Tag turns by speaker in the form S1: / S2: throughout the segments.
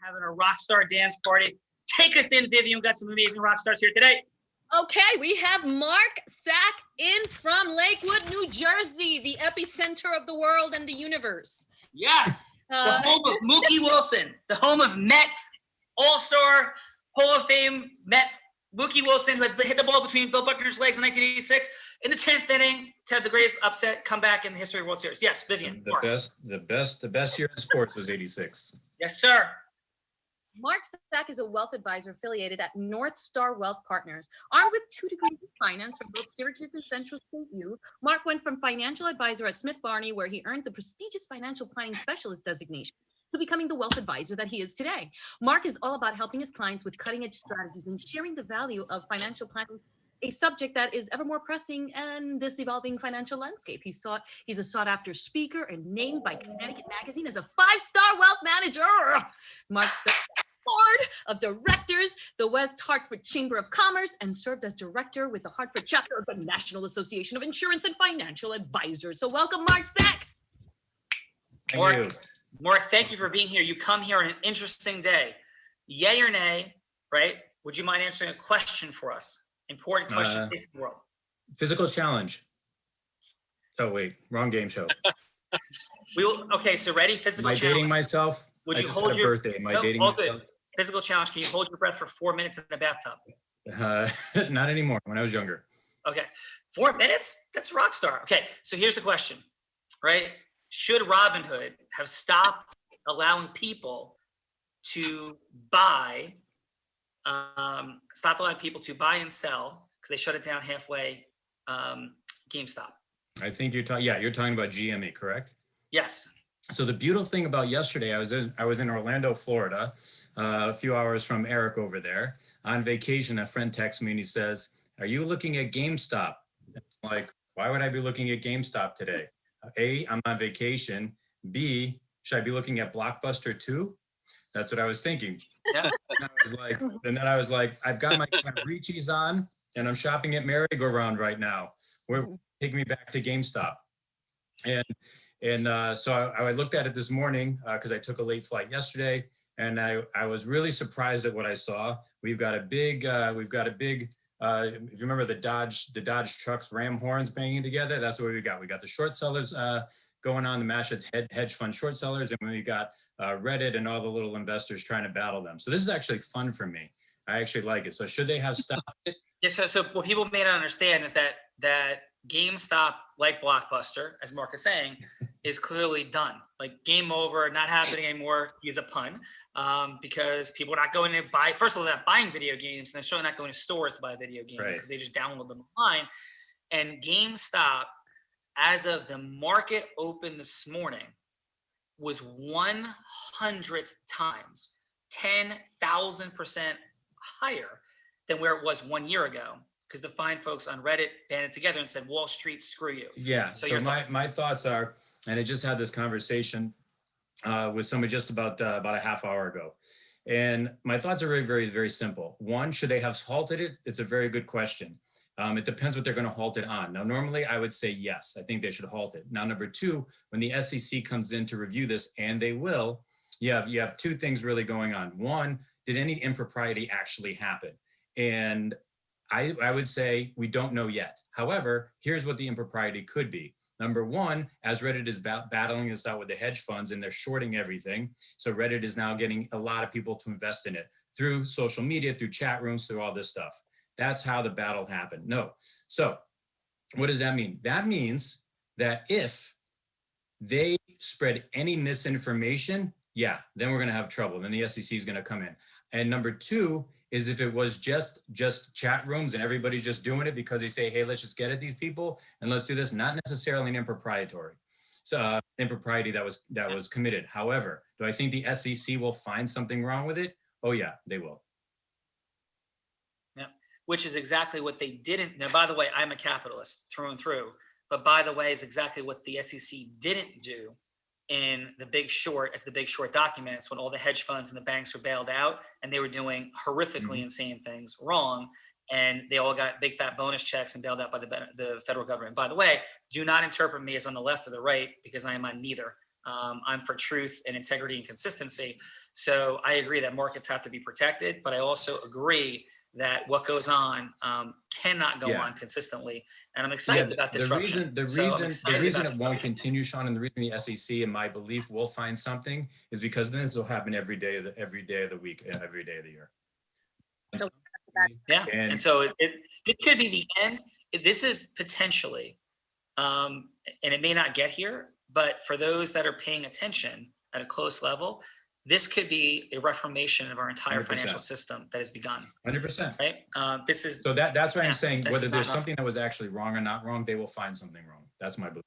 S1: having a rock star dance party. Take us in, Vivian. We've got some amazing rock stars here today.
S2: Okay, we have Mark Sack in from Lakewood, New Jersey, the epicenter of the world and the universe.
S1: Yes, the home of Mookie Wilson, the home of Met All-Star Hall of Fame Met Mookie Wilson, who had hit the ball between Bill Buckner's legs in 1986 in the 10th inning to have the greatest upset comeback in the history of World Series. Yes, Vivian.
S3: The best year in sports was '86.
S1: Yes, sir.
S2: Mark Sack is a wealth advisor affiliated at North Star Wealth Partners. Armed with 2 degrees in finance from both Syracuse and Central State U, Mark went from financial advisor at Smith Barney, where he earned the prestigious financial planning specialist designation, to becoming the wealth advisor that he is today. Mark is all about helping his clients with cutting-edge strategies and sharing the value of financial planning, a subject that is ever more pressing in this evolving financial landscape. He's a sought-after speaker and named by Connecticut Magazine as a 5-star wealth manager. Mark served as board of directors, the West Hartford Chamber of Commerce, and served as director with the Hartford chapter of the National Association of Insurance and Financial Advisors. So welcome, Mark Sack.
S3: Thank you.
S1: Mark, thank you for being here. You come here on an interesting day. Yay or nay, right? Would you mind answering a question for us? Important question facing the world.
S3: Physical challenge. Oh wait, wrong game show.
S1: Okay, so ready? Physical challenge.
S3: Am I dating myself?
S1: Would
S3: I
S1: you
S3: just
S1: hold
S3: had a
S1: your
S3: birthday? Am I dating myself?
S1: Physical challenge. Can you hold your breath for 4 minutes in the bathtub?
S3: Not anymore. When I was younger.
S1: Okay, 4 minutes? That's a rock star. Okay, so here's the question, right? Should Robinhood have stopped allowing people to buy, and sell because they shut it down halfway? GameStop.
S3: I think you're talking about GME, correct?
S1: Yes.
S3: So the beautiful thing about yesterday, I was in Orlando, Florida, a few hours from Eric over there on vacation. A friend texts me and he says, "Are you looking at GameStop?" I'm like, why would I be looking at GameStop today? A, I'm on vacation. B, should I be looking at Blockbuster too? That's what I was thinking.
S1: Yeah.
S3: And then I was like, I've got my Ricci's on and I'm shopping at Merry-Go-Round right now. Take me back to GameStop. So I looked at it this morning because I took a late flight yesterday, and I was really surprised at what I saw. We've got a big, if you remember the Dodge trucks, ram horns banging together, that's what we got. We got the short sellers going on, the match that's hedge fund short sellers, and we got Reddit and all the little investors trying to battle them. So this is actually fun for me. I actually like it. So should they have stopped it?
S1: Yeah, so what people may not understand is that GameStop, like Blockbuster, as Mark is saying, is clearly done. Like game over, not happening anymore, use a pun, because people are not going to buy, first of all, they're not buying video games, and they're certainly not going to stores to buy video games.
S3: Right.
S1: They just download them online. And GameStop, as of the market open this morning, was 100 times, 10,000% higher than where it was 1 year ago, because the fine folks on Reddit banded together and said, Wall Street, screw you.
S3: Yeah, so my thoughts are, and I just had this conversation with somebody just about a half hour ago. And my thoughts are very, very, very simple. One, should they have halted it? It's a very good question. It depends what they're going to halt it on. Now, normally I would say yes, I think they should halt it. Now, number two, when the SEC comes in to review this, and they will, you have two things really going on. One, did any impropriety actually happen? And I would say we don't know yet. However, here's what the impropriety could be. Number one, as Reddit is battling this out with the hedge funds and they're shorting everything. So Reddit is now getting a lot of people to invest in it through social media, through chat rooms, through all this stuff. That's how the battle happened. No. So what does that mean? That means that if they spread any misinformation, yeah, then we're going to have trouble. Then the SEC is going to come in. And number two is if it was just chat rooms and everybody's just doing it because they say, hey, let's just get at these people and let's do this, not necessarily an impropriety that was committed. However, do I think the SEC will find something wrong with it? Oh yeah, they will.
S1: Yeah, which is exactly what they didn't. Now, by the way, I'm a capitalist through and through, but by the way, is exactly what the SEC didn't do in The Big Short, as The Big Short documents, when all the hedge funds and the banks were bailed out and they were doing horrifically insane things wrong, and they all got big fat bonus checks and bailed out by the federal government. By the way, do not interpret me as on the left or the right, because I am on neither. I'm for truth and integrity and consistency. So I agree that markets have to be protected, but I also agree that what goes on cannot go on consistently. And I'm excited about disruption.
S3: The reason it won't continue, Sean, and the reason the SEC, in my belief, will find something is because then this will happen every day of the week, every day of the year.
S1: Yeah, and so it could be the end. This is potentially, and it may not get here, but for those that are paying attention at a close level, this could be a reformation of our entire
S3: 100%.
S1: Financial system that has begun.
S3: 100%.
S1: Right. This is
S3: so that's why I'm saying whether there's
S1: nothing.
S3: something that was actually wrong or not wrong, they will find something wrong. That's my belief.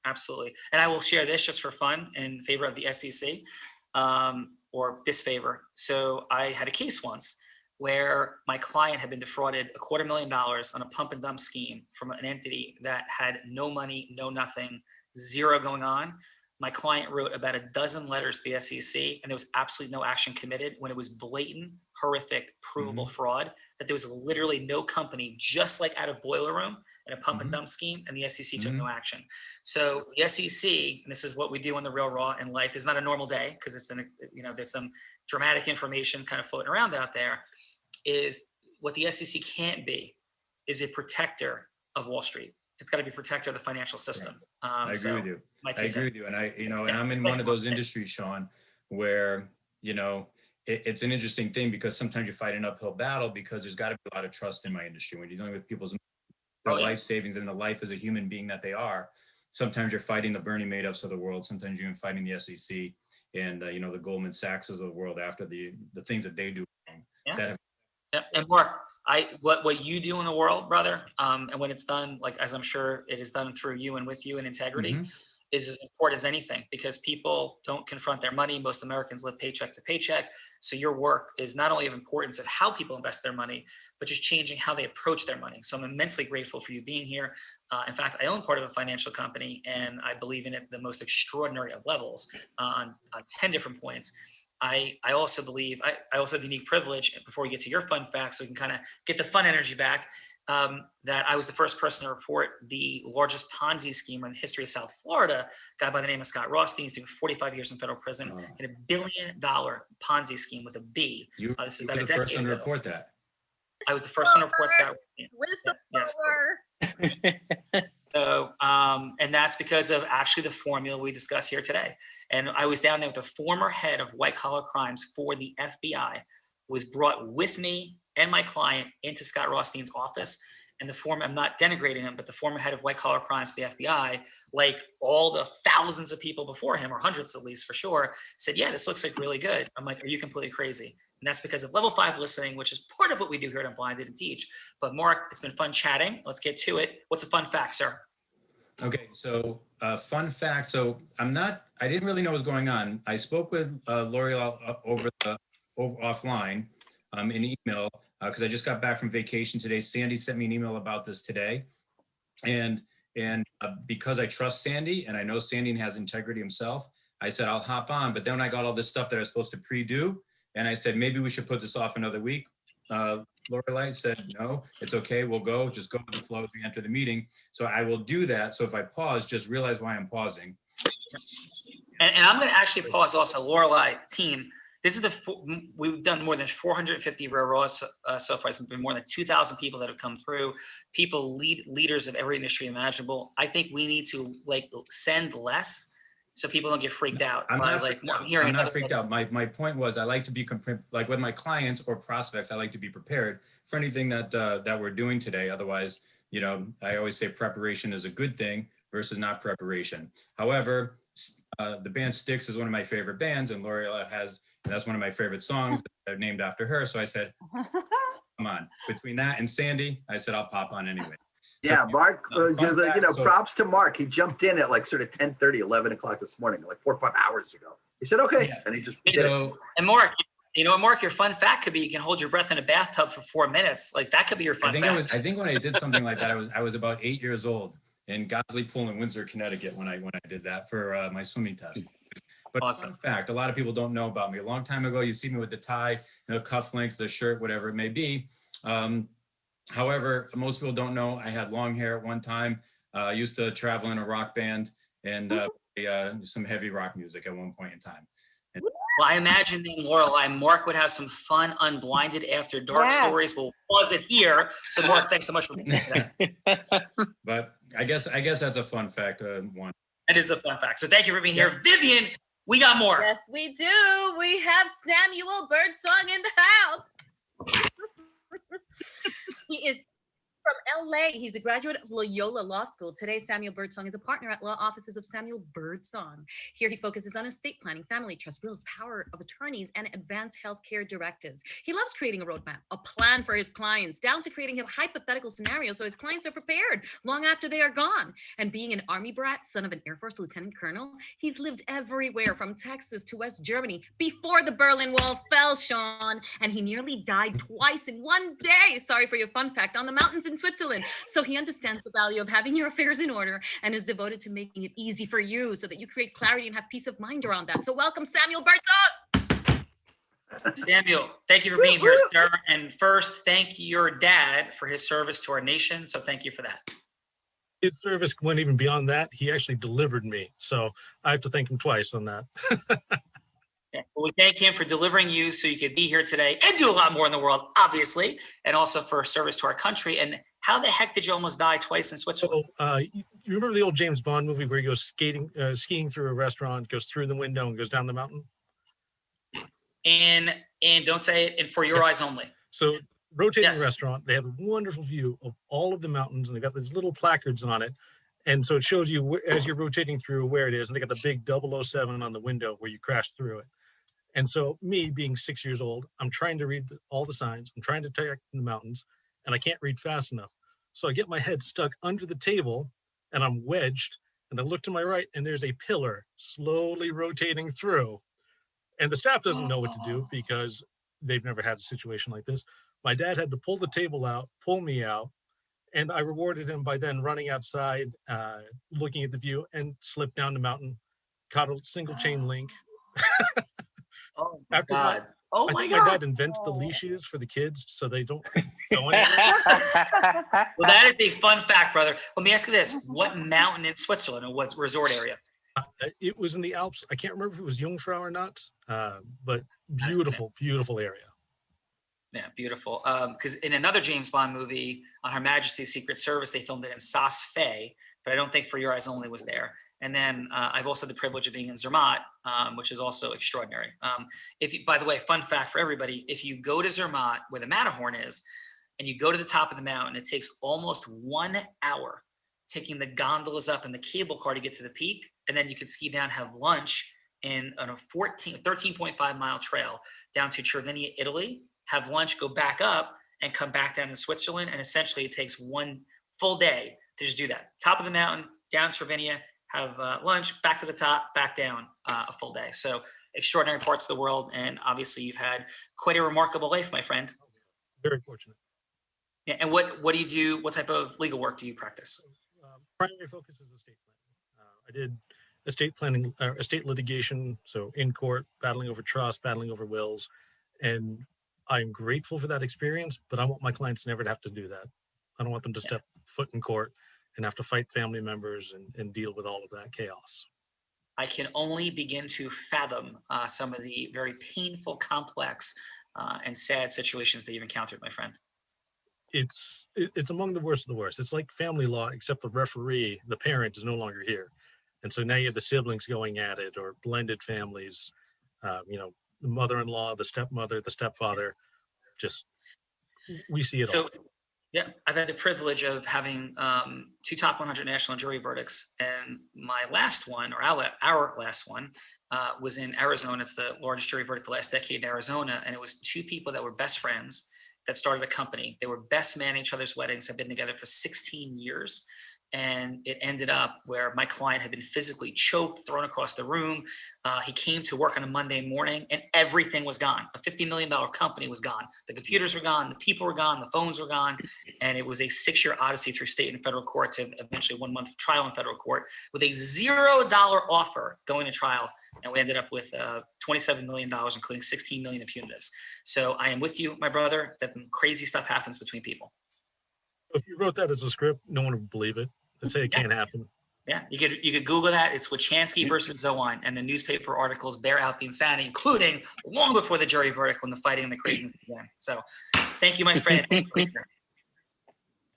S1: Absolutely. And I will share this just for fun in favor of the SEC, or disfavor. So I had a case once where my client had been defrauded $250,000 on a pump and dump scheme from an entity that had no money, no nothing, zero going on. My client wrote about a dozen letters to the SEC, and there was absolutely no action committed when it was blatant, horrific, provable fraud, that there was literally no company, just like out of Boiler Room, in a pump and dump scheme, and the SEC took no action. So the SEC, and this is what we do on the Real Raw in life, it's not a normal day because it's there's some dramatic information kind of floating around out there, is what the SEC can't be is a protector of Wall Street. It's got to be a protector of the financial system.
S3: I agree with you. I agree with you. And and I'm in one of those industries, Sean, where, it's an interesting thing because sometimes you fight an uphill battle because there's got to be a lot of trust in my industry. When you're dealing with people's life savings and the life as a human being that they are, sometimes you're fighting the Bernie Madoffs of the world. Sometimes you're fighting the SEC and, the Goldman Sachs of the world after the things that they do.
S1: And Mark, what you do in the world, brother, and when it's done, like as I'm sure it is done through you and with you in integrity, is as important as anything, because people don't confront their money. Most Americans live paycheck to paycheck. So your work is not only of importance of how people invest their money, but just changing how they approach their money. So I'm immensely grateful for you being here. In fact, I own part of a financial company, and I believe in it the most extraordinary of levels on 10 different points. I also believe, I also have the unique privilege, before we get to your fun facts, so we can kind of get the fun energy back, that I was the first person to report the largest Ponzi scheme in the history of South Florida, a guy by the name of Scott Rothstein. He's doing 45 years in federal prison, in $1 billion Ponzi scheme with a B. This is about a decade ago. You were the first one to report that. I was the first one to report Scott. Yes. So, and that's because of actually the formula we discuss here today. And I was down there with the former head of white collar crimes for the FBI, was brought with me and my client into Scott Rothstein's office. And I'm not denigrating him, but the former head of white collar crimes for the FBI, like all the thousands of people before him, or hundreds at least for sure, said, yeah, this looks like really good. I'm like, are you completely crazy? And that's because of level 5 listening, which is part of what we do here at Unblinded and teach. But Mark, it's been fun chatting. Let's get to it. What's a fun fact, sir?
S3: Okay, so fun fact. So I didn't really know what was going on. I spoke with L'Oreal over offline in email because I just got back from vacation today. Sandy sent me an email about this today. And because I trust Sandy and I know Sandy has integrity himself, I said, I'll hop on. But then I got all this stuff that I was supposed to pre-do. And I said, maybe we should put this off another week. Lorelai said, no, it's okay. We'll go. Just go with the flow as we enter the meeting. So I will do that. So if I pause, just realize why I'm pausing.
S1: And I'm going to actually pause also. Lorelai, team, this is we've done more than 450 Real Raw so far. It's been more than 2,000 people that have come through. Leaders of every industry imaginable. I think we need to send less, so people don't get freaked out.
S3: I'm not freaked out. My point was I like to be like with my clients or prospects. I like to be prepared for anything that we're doing today. Otherwise, I always say preparation is a good thing versus not preparation. However, the band Styx is one of my favorite bands, and L'Oreal that's one of my favorite songs that are named after her. So I said, come on. Between that and Sandy, I said I'll pop on anyway.
S4: Yeah, Mark, props to Mark. He jumped in at sort of 10:30, 11 o'clock this morning, 4 or 5 hours ago. He said, okay. Yeah. And he just did it.
S1: And Mark, Mark, your fun fact could be you can hold your breath in a bathtub for 4 minutes. That could be your fun fact.
S3: I think when I did something like that, I was about 8 years old in Gosley Pool in Windsor, Connecticut when I did that for my swimming test. But awesome. Fun fact, a lot of people don't know about me. A long time ago, you see me with the tie, cufflinks, the shirt, whatever it may be. However, most people don't know I had long hair at one time. I used to travel in a rock band and some heavy rock music at one point in time.
S1: Well, I imagine being Lorelei, Mark would have some fun unblinded after dark stories. We'll pause it here. So Mark, thanks so much for being here today.
S3: But I guess that's a fun fact. One.
S1: It is a fun fact. So thank you for being here. Vivian, we got more.
S2: Yes, we do. We have Samuel Birdsong in the house. He is from LA. He's a graduate of Loyola Law School. Today, Samuel Birdsong is a partner at law offices of Samuel Birdsong. Here, he focuses on estate planning, family trust, wills, power of attorneys, and advanced healthcare directives. He loves creating a roadmap, a plan for his clients, down to creating a hypothetical scenario so his clients are prepared long after they are gone. And being an Army brat, son of an Air Force lieutenant colonel, he's lived everywhere from Texas to West Germany before the Berlin Wall fell, Sean. And he nearly died twice in one day. Sorry for your fun fact, on the mountains in Switzerland. So he understands the value of having your affairs in order and is devoted to making it easy for you so that you create clarity and have peace of mind around that. So welcome, Samuel Birdsong.
S1: Samuel, thank you for being here, sir. And first, thank your dad for his service to our nation. So thank you for that.
S5: His service went even beyond that. He actually delivered me. So I have to thank him twice on that.
S1: Yeah. Well, we thank him for delivering you so you could be here today and do a lot more in the world, obviously, and also for service to our country. And how the heck did you almost die twice in Switzerland?
S5: You remember the old James Bond movie where he goes skiing through a restaurant, goes through the window and goes down the mountain?
S1: And don't say it, and for your eyes only.
S5: So rotating restaurant, they have a wonderful view of all of the mountains, and they got these little placards on it. And so it shows you as you're rotating through where it is, and they got the big 007 on the window where you crashed through it. And so me being 6 years old, I'm trying to read all the signs. I'm trying to track the mountains, and I can't read fast enough. So I get my head stuck under the table, and I'm wedged, and I look to my right, and there's a pillar slowly rotating through. And the staff doesn't know what to do because they've never had a situation like this. My dad had to pull the table out, pull me out, and I rewarded him by then running outside, looking at the view, and slipped down the mountain, caught a single chain link.
S1: Oh my God.
S5: I think my dad invented the leashes for the kids so they don't go anywhere.
S1: Well, that is a fun fact, brother. Let me ask you this. What mountain in Switzerland or what resort area?
S5: It was in the Alps. I can't remember if it was Jungfrau or not, but beautiful, beautiful area.
S1: Yeah, beautiful. Because in another James Bond movie, on Her Majesty's Secret Service, they filmed it in Saas Fee, but I don't think For Your Eyes Only was there. And then I've also had the privilege of being in Zermatt, which is also extraordinary. By the way, fun fact for everybody, if you go to Zermatt, where the Matterhorn is, and you go to the top of the mountain, it takes almost 1 hour taking the gondolas up and the cable car to get to the peak. And then you can ski down, have lunch on a 13.5 mile trail down to Cervinia, Italy, have lunch, go back up and come back down to Switzerland. And essentially it takes 1 full day to just do that. Top of the mountain, down Cervinia, have lunch, back to the top, back down a full day. So extraordinary parts of the world. And obviously you've had quite a remarkable life, my friend.
S5: Very fortunate.
S1: Yeah. And what do you do? What type of legal work do you practice?
S5: Primary focus is estate planning. I did estate planning, estate litigation. So in court, battling over trust, battling over wills. And I'm grateful for that experience, but I want my clients never to have to do that. I don't want them to step foot in court and have to fight family members and deal with all of that chaos.
S1: I can only begin to fathom some of the very painful, complex, and sad situations that you've encountered, my friend.
S5: It's among the worst of the worst. It's like family law, except the referee, the parent, is no longer here. And so now you have the siblings going at it, or blended families, the mother-in-law, the stepmother, the stepfather, we see it all.
S1: Yeah, I've had the privilege of having 2 top 100 national jury verdicts, and my last one, or our last one, was in Arizona. It's the largest jury verdict the last decade in Arizona, and it was 2 people that were best friends that started a company. They were best man at each other's weddings, have been together for 16 years. And it ended up where my client had been physically choked, thrown across the room. He came to work on a Monday morning and everything was gone. A $50 million company was gone. The computers were gone, the people were gone, the phones were gone. And it was a 6-year odyssey through state and federal court to eventually 1 month trial in federal court with a $0 offer going to trial. And we ended up with $27 million, including $16 million of punitives. So I am with you, my brother, that crazy stuff happens between people.
S5: If you wrote that as a script, no one would believe it. They'd say it can't happen.
S1: Yeah, you could Google that. It's Wachanski versus Zowan, and the newspaper articles bear out the insanity, including long before the jury verdict when the fighting and the craziness began. So, thank you, my friend.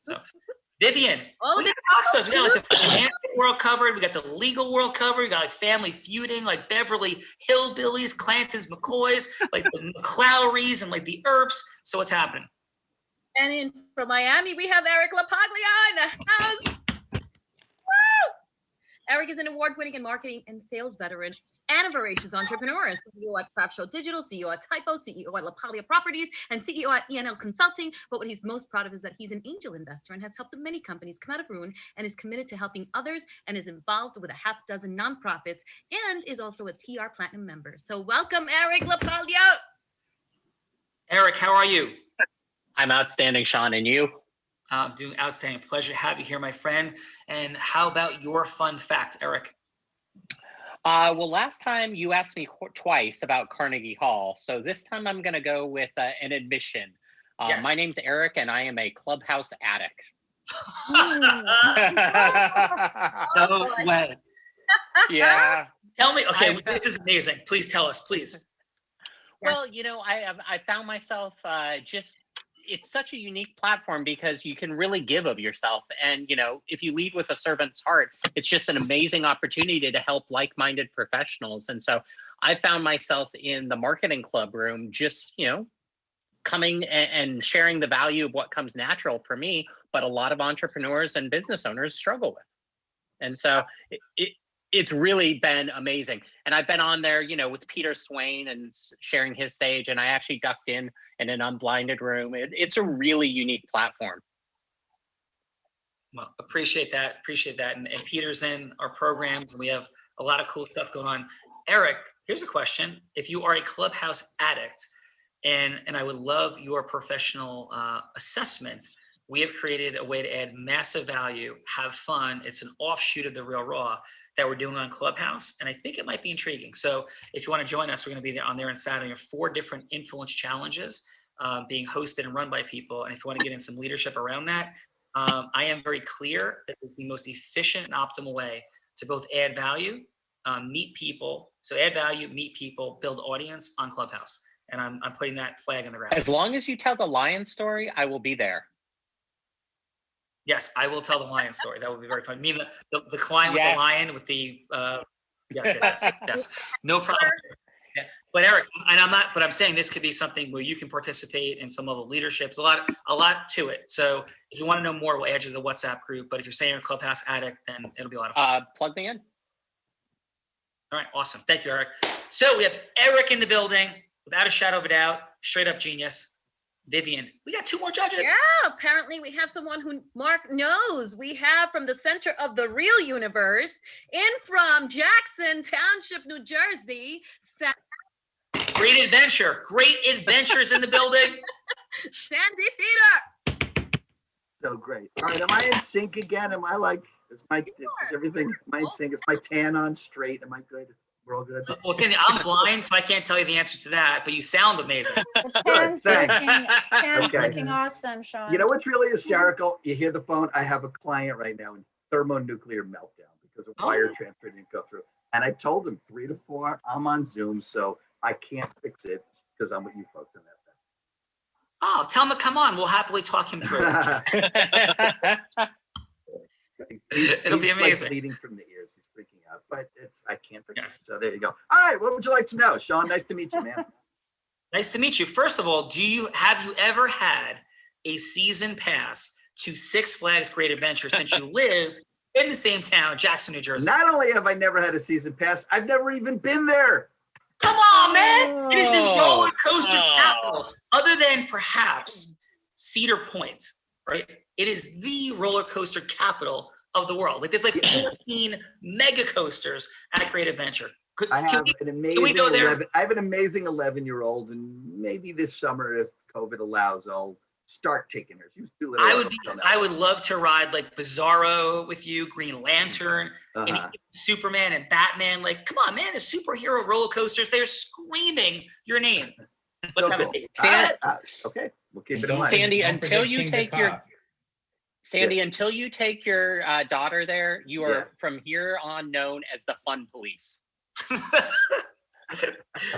S1: So, Vivian, we got rock stars. We got like the financial world covered. We got the legal world covered. We got like Family Feuding, like Beverly Hillbillies, Clantons, McCoys, like the McClourys, and like the Earps. So, what's happening?
S2: And from Miami, we have Eric LaPaglia in the house. Eric is an award-winning in marketing and sales veteran and a voracious entrepreneur. CEO at Craft Show Digital, CEO at Typo, CEO at LaPaglia Properties, and CEO at ENL Consulting. But what he's most proud of is that he's an angel investor and has helped many companies come out of ruin and is committed to helping others and is involved with a half dozen nonprofits and is also a TR Platinum member. So welcome, Eric LaPaglia.
S1: Eric, how are you?
S6: I'm outstanding, Sean, and you?
S1: Doing outstanding. Pleasure to have you here, my friend. And how about your fun fact, Eric?
S6: Well, last time you asked me twice about Carnegie Hall, so this time I'm going to go with an admission.
S1: Yes.
S6: My name's Eric, and I am a clubhouse addict.
S1: No way.
S6: Yeah.
S1: Tell me. Okay, this is amazing. Please tell us, please.
S6: Well, you know, I found myself it's such a unique platform because you can really give of yourself. And, you know, if you lead with a servant's heart, it's just an amazing opportunity to help like-minded professionals. And so I found myself in the marketing club room, just, you know, coming and sharing the value of what comes natural for me, but a lot of entrepreneurs and business owners struggle with. And so it's really been amazing. And I've been on there, you know, with Peter Swain and sharing his stage, and I actually ducked in an unblinded room. It's a really unique platform.
S1: Well, appreciate that. And Peter's in our programs, and we have a lot of cool stuff going on. Eric, here's a question. If you are a clubhouse addict, and I would love your professional assessment, we have created a way to add massive value, have fun. It's an offshoot of the Real Raw that we're doing on Clubhouse, and I think it might be intriguing. So if you want to join us, we're going to be there on Saturday. There are 4 different influence challenges being hosted and run by people. And if you want to get in some leadership around that, I am very clear that it's the most efficient and optimal way to both add value, meet people. So add value, meet people, build audience on Clubhouse. And I'm putting that flag in the ground.
S6: As long as you tell the lion story, I will be there.
S1: Yes, I will tell the lion story. That would be very fun. I mean, the client with the lion with the yes. No problem. Yeah. But Eric, and I'm saying this could be something where you can participate in some level of leadership. There's a lot to it. So if you want to know more, we'll add you to the WhatsApp group. But if you're saying you're a Clubhouse addict, then it'll be a lot of fun.
S6: Plug me in.
S1: All right, awesome. Thank you, Eric. So we have Eric in the building, without a shadow of a doubt, straight up genius. Vivian, we got 2 more judges.
S2: Yeah, apparently we have someone who Mark knows. We have from the center of the real universe, in from Jackson Township, New Jersey.
S1: Great adventures in the building.
S2: Sandy Peter.
S4: So great. All right, am I in sync again? Am I like, is everything, am I in sync? Is my tan on straight? Am I good? We're all good?
S1: Well, Sandy, I'm blind, so I can't tell you the answer to that, but you sound amazing.
S4: Good, thanks.
S7: Tan's
S4: Okay.
S7: looking awesome, Sean.
S4: You know what's really hysterical? You hear the phone. I have a client right now in thermonuclear meltdown because a wire transfer didn't go through. And I told him 3 to 4, I'm on Zoom, so I can't fix it because I'm with you folks in that.
S1: Oh, tell him to come on. We'll happily talk him through it. It'll be amazing.
S4: Like bleeding from the ears. He's freaking out, but I can't fix it. So there you go. All right, what would you like to know, Sean? Nice to meet you, man.
S1: Nice to meet you. First of all, have you ever had a season pass to Six Flags Great Adventure since you live in the same town, Jackson, New Jersey?
S4: Not only have I never had a season pass, I've never even been there.
S1: Come on, man. It is the roller coaster capital, other than perhaps Cedar Point, right? It is the roller coaster capital of the world. Like there's like 14 mega coasters at Great Adventure.
S4: I have an amazing
S1: 11-year-old,
S4: and maybe this summer, if COVID allows, I'll start taking her. She was too little.
S1: I would love to ride like Bizarro with you, Green Lantern, and Superman and Batman. Like, come on, man, the superhero roller coasters, they're screaming your name. Let's have a date.
S4: Okay, we'll keep it in mind.
S6: Sandy, until you take your Sandy, until you take your daughter there, you are
S4: Yeah.
S6: from here on known as the fun police.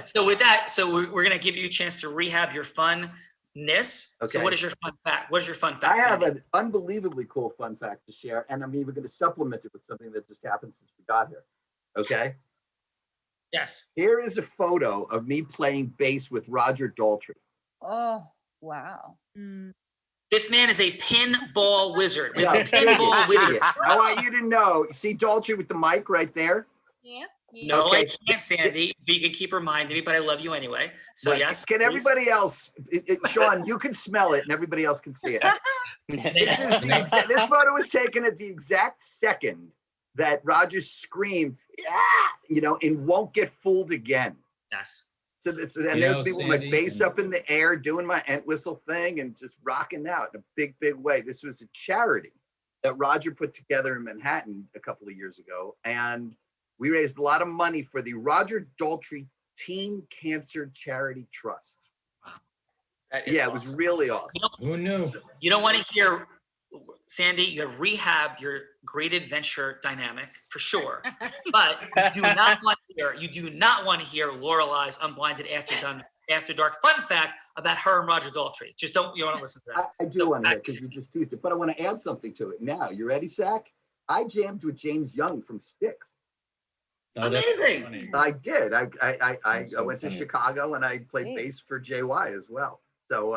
S1: So with that, we're going to give you a chance to rehab your funness. So
S4: Okay.
S1: what is your fun fact? What is your fun fact?
S4: I have
S1: Sandy?
S4: an unbelievably cool fun fact to share, and I'm even going to supplement it with something that just happened since we got here. Okay.
S1: Yes.
S4: Here is a photo of me playing bass with Roger Daltrey.
S7: Oh, wow.
S1: This man is a pinball wizard. We have a
S4: Yeah,
S1: pinball wizard.
S4: I want you to know. See Daltrey with the mic right there?
S2: Yeah.
S1: No, I
S4: Okay.
S1: can't, Sandy. But you can keep reminding me, but I love you anyway. So
S4: But
S1: yes.
S4: Can
S1: please.
S4: everybody else, Sean, you can smell it and everybody else can see it. This photo was taken at the exact second that Roger screamed, yeah, and won't get fooled again.
S1: Yes.
S4: So there's
S3: know,
S4: people with my
S3: Sandy,
S4: bass up in the air doing my ent whistle thing and just rocking out in a big, big way. This was a charity that Roger put together in Manhattan a couple of years ago. And we raised a lot of money for the Roger Daltrey Teen Cancer Charity Trust.
S1: That is
S4: Yeah, it was
S1: awesome.
S4: really awesome.
S3: Who knew?
S1: You don't want to hear, Sandy, you have rehabbed your great adventure dynamic for sure. But you do not want to hear Lorelei's Unblinded After Dark fun fact about her and Roger Daltrey. You don't want to listen to that.
S4: I do want to hear because you just teased it, but I want to add something to it now. You ready, Zach? I jammed with James Young from Styx.
S3: Oh, that's
S1: Amazing.
S3: funny.
S4: I did. I
S3: That's so
S4: went to
S3: funny.
S4: Chicago and I played
S7: Great.
S4: bass for JY as well. So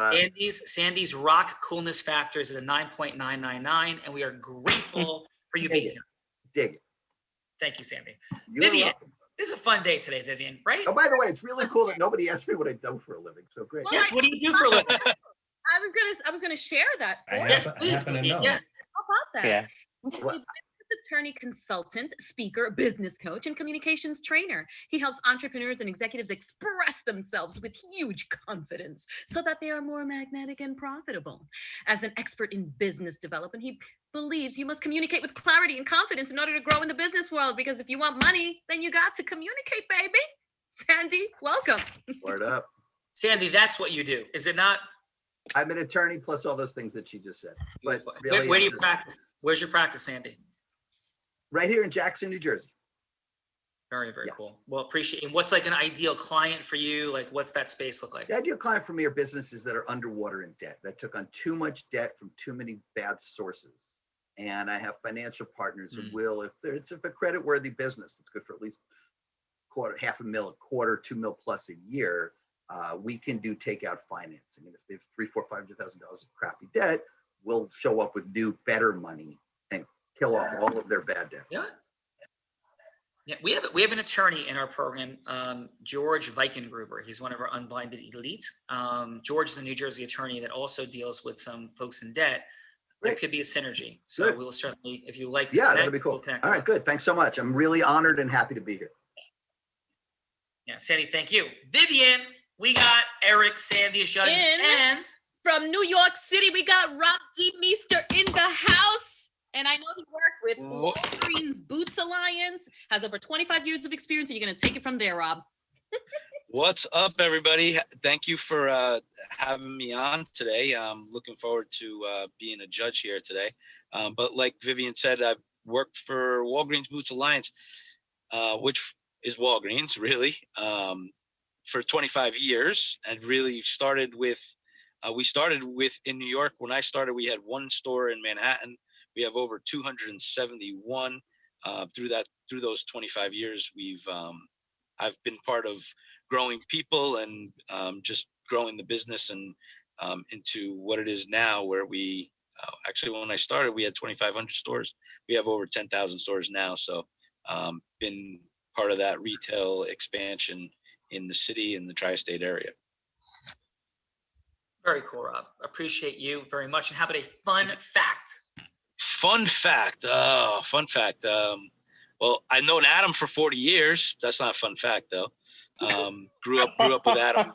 S1: Sandy's rock coolness factor is at a 9.999, and we are grateful for you
S4: Dig
S1: being
S4: it.
S1: here.
S4: dig it.
S1: Thank you, Sandy.
S4: You're
S1: Vivian,
S4: welcome.
S1: this is a fun day today, Vivian, right?
S4: Oh, by the way, it's really cool that nobody asked me what I do for a living. So great.
S2: Well,
S1: Yes, what do you do for a living?
S2: I was gonna share that for
S3: I
S2: you.
S1: Yes,
S3: happen, I
S1: please,
S3: happen to
S1: Vivian,
S3: know.
S1: yeah.
S2: How about that?
S6: Yeah.
S2: He's a
S4: What?
S2: business attorney, consultant, speaker, business coach, and communications trainer. He helps entrepreneurs and executives express themselves with huge confidence so that they are more magnetic and profitable. As an expert in business development, he believes you must communicate with clarity and confidence in order to grow in the business world, because if you want money, then you got to communicate, baby. Sandy, welcome.
S4: Word up.
S1: Sandy, that's what you do, is it not?
S4: I'm an attorney plus all those things that she just said. But
S1: Where,
S4: really,
S1: where do
S4: I'm
S1: you
S4: just
S1: practice? Where's your practice, Sandy?
S4: right here in Jackson, New Jersey.
S1: Very, very
S4: Yes.
S1: cool. Well, appreciate it. What's like an ideal client for you? Like, what's that space look like?
S4: The ideal client for me are businesses that are underwater in debt, that took on too much debt from too many bad sources. And I have financial partners who will, if it's a credit worthy business, it's good for at least half a mil, a quarter, 2 mil plus a year. We can do takeout financing. And if they have $300,000, $400,000, $500,000 of crappy debt, we'll show up with new, better money and kill off all of their bad debt.
S1: Yeah. Yeah, we have an attorney in our program, George Weikengruber. He's one of our unblinded elite. George is a New Jersey attorney that also deals with some folks in debt. There
S4: Great.
S1: could be a synergy. So
S4: Good.
S1: we will certainly, if you like,
S4: Yeah,
S1: connect,
S4: that'd be cool.
S1: we'll connect.
S4: All right, good. Thanks so much. I'm really honored and happy to be here.
S1: Yeah, Sandy, thank you. Vivian, we got Eric, Sandy as judges,
S2: In.
S1: and
S2: From New York City, we got Rob D. Meester in the house. And I know he worked with Walgreens Boots Alliance, has over 25 years of experience, and you're going to take it from there, Rob.
S8: What's up, everybody? Thank you for having me on today. I'm looking forward to being a judge here today. But like Vivian said, I've worked for Walgreens Boots Alliance, which is Walgreens, really, for 25 years. And really started with, in New York. When I started, we had one store in Manhattan. We have over 271. Through those 25 years, I've been part of growing people and just growing the business and into what it is now, where we actually, when I started, we had 2,500 stores. We have over 10,000 stores now. So been part of that retail expansion in the city and the tri-state area.
S1: very cool, Rob. Appreciate you very much. And how about a fun fact?
S8: Fun fact. Well, I've known Adam for 40 years. That's not a fun fact though. Grew up with Adam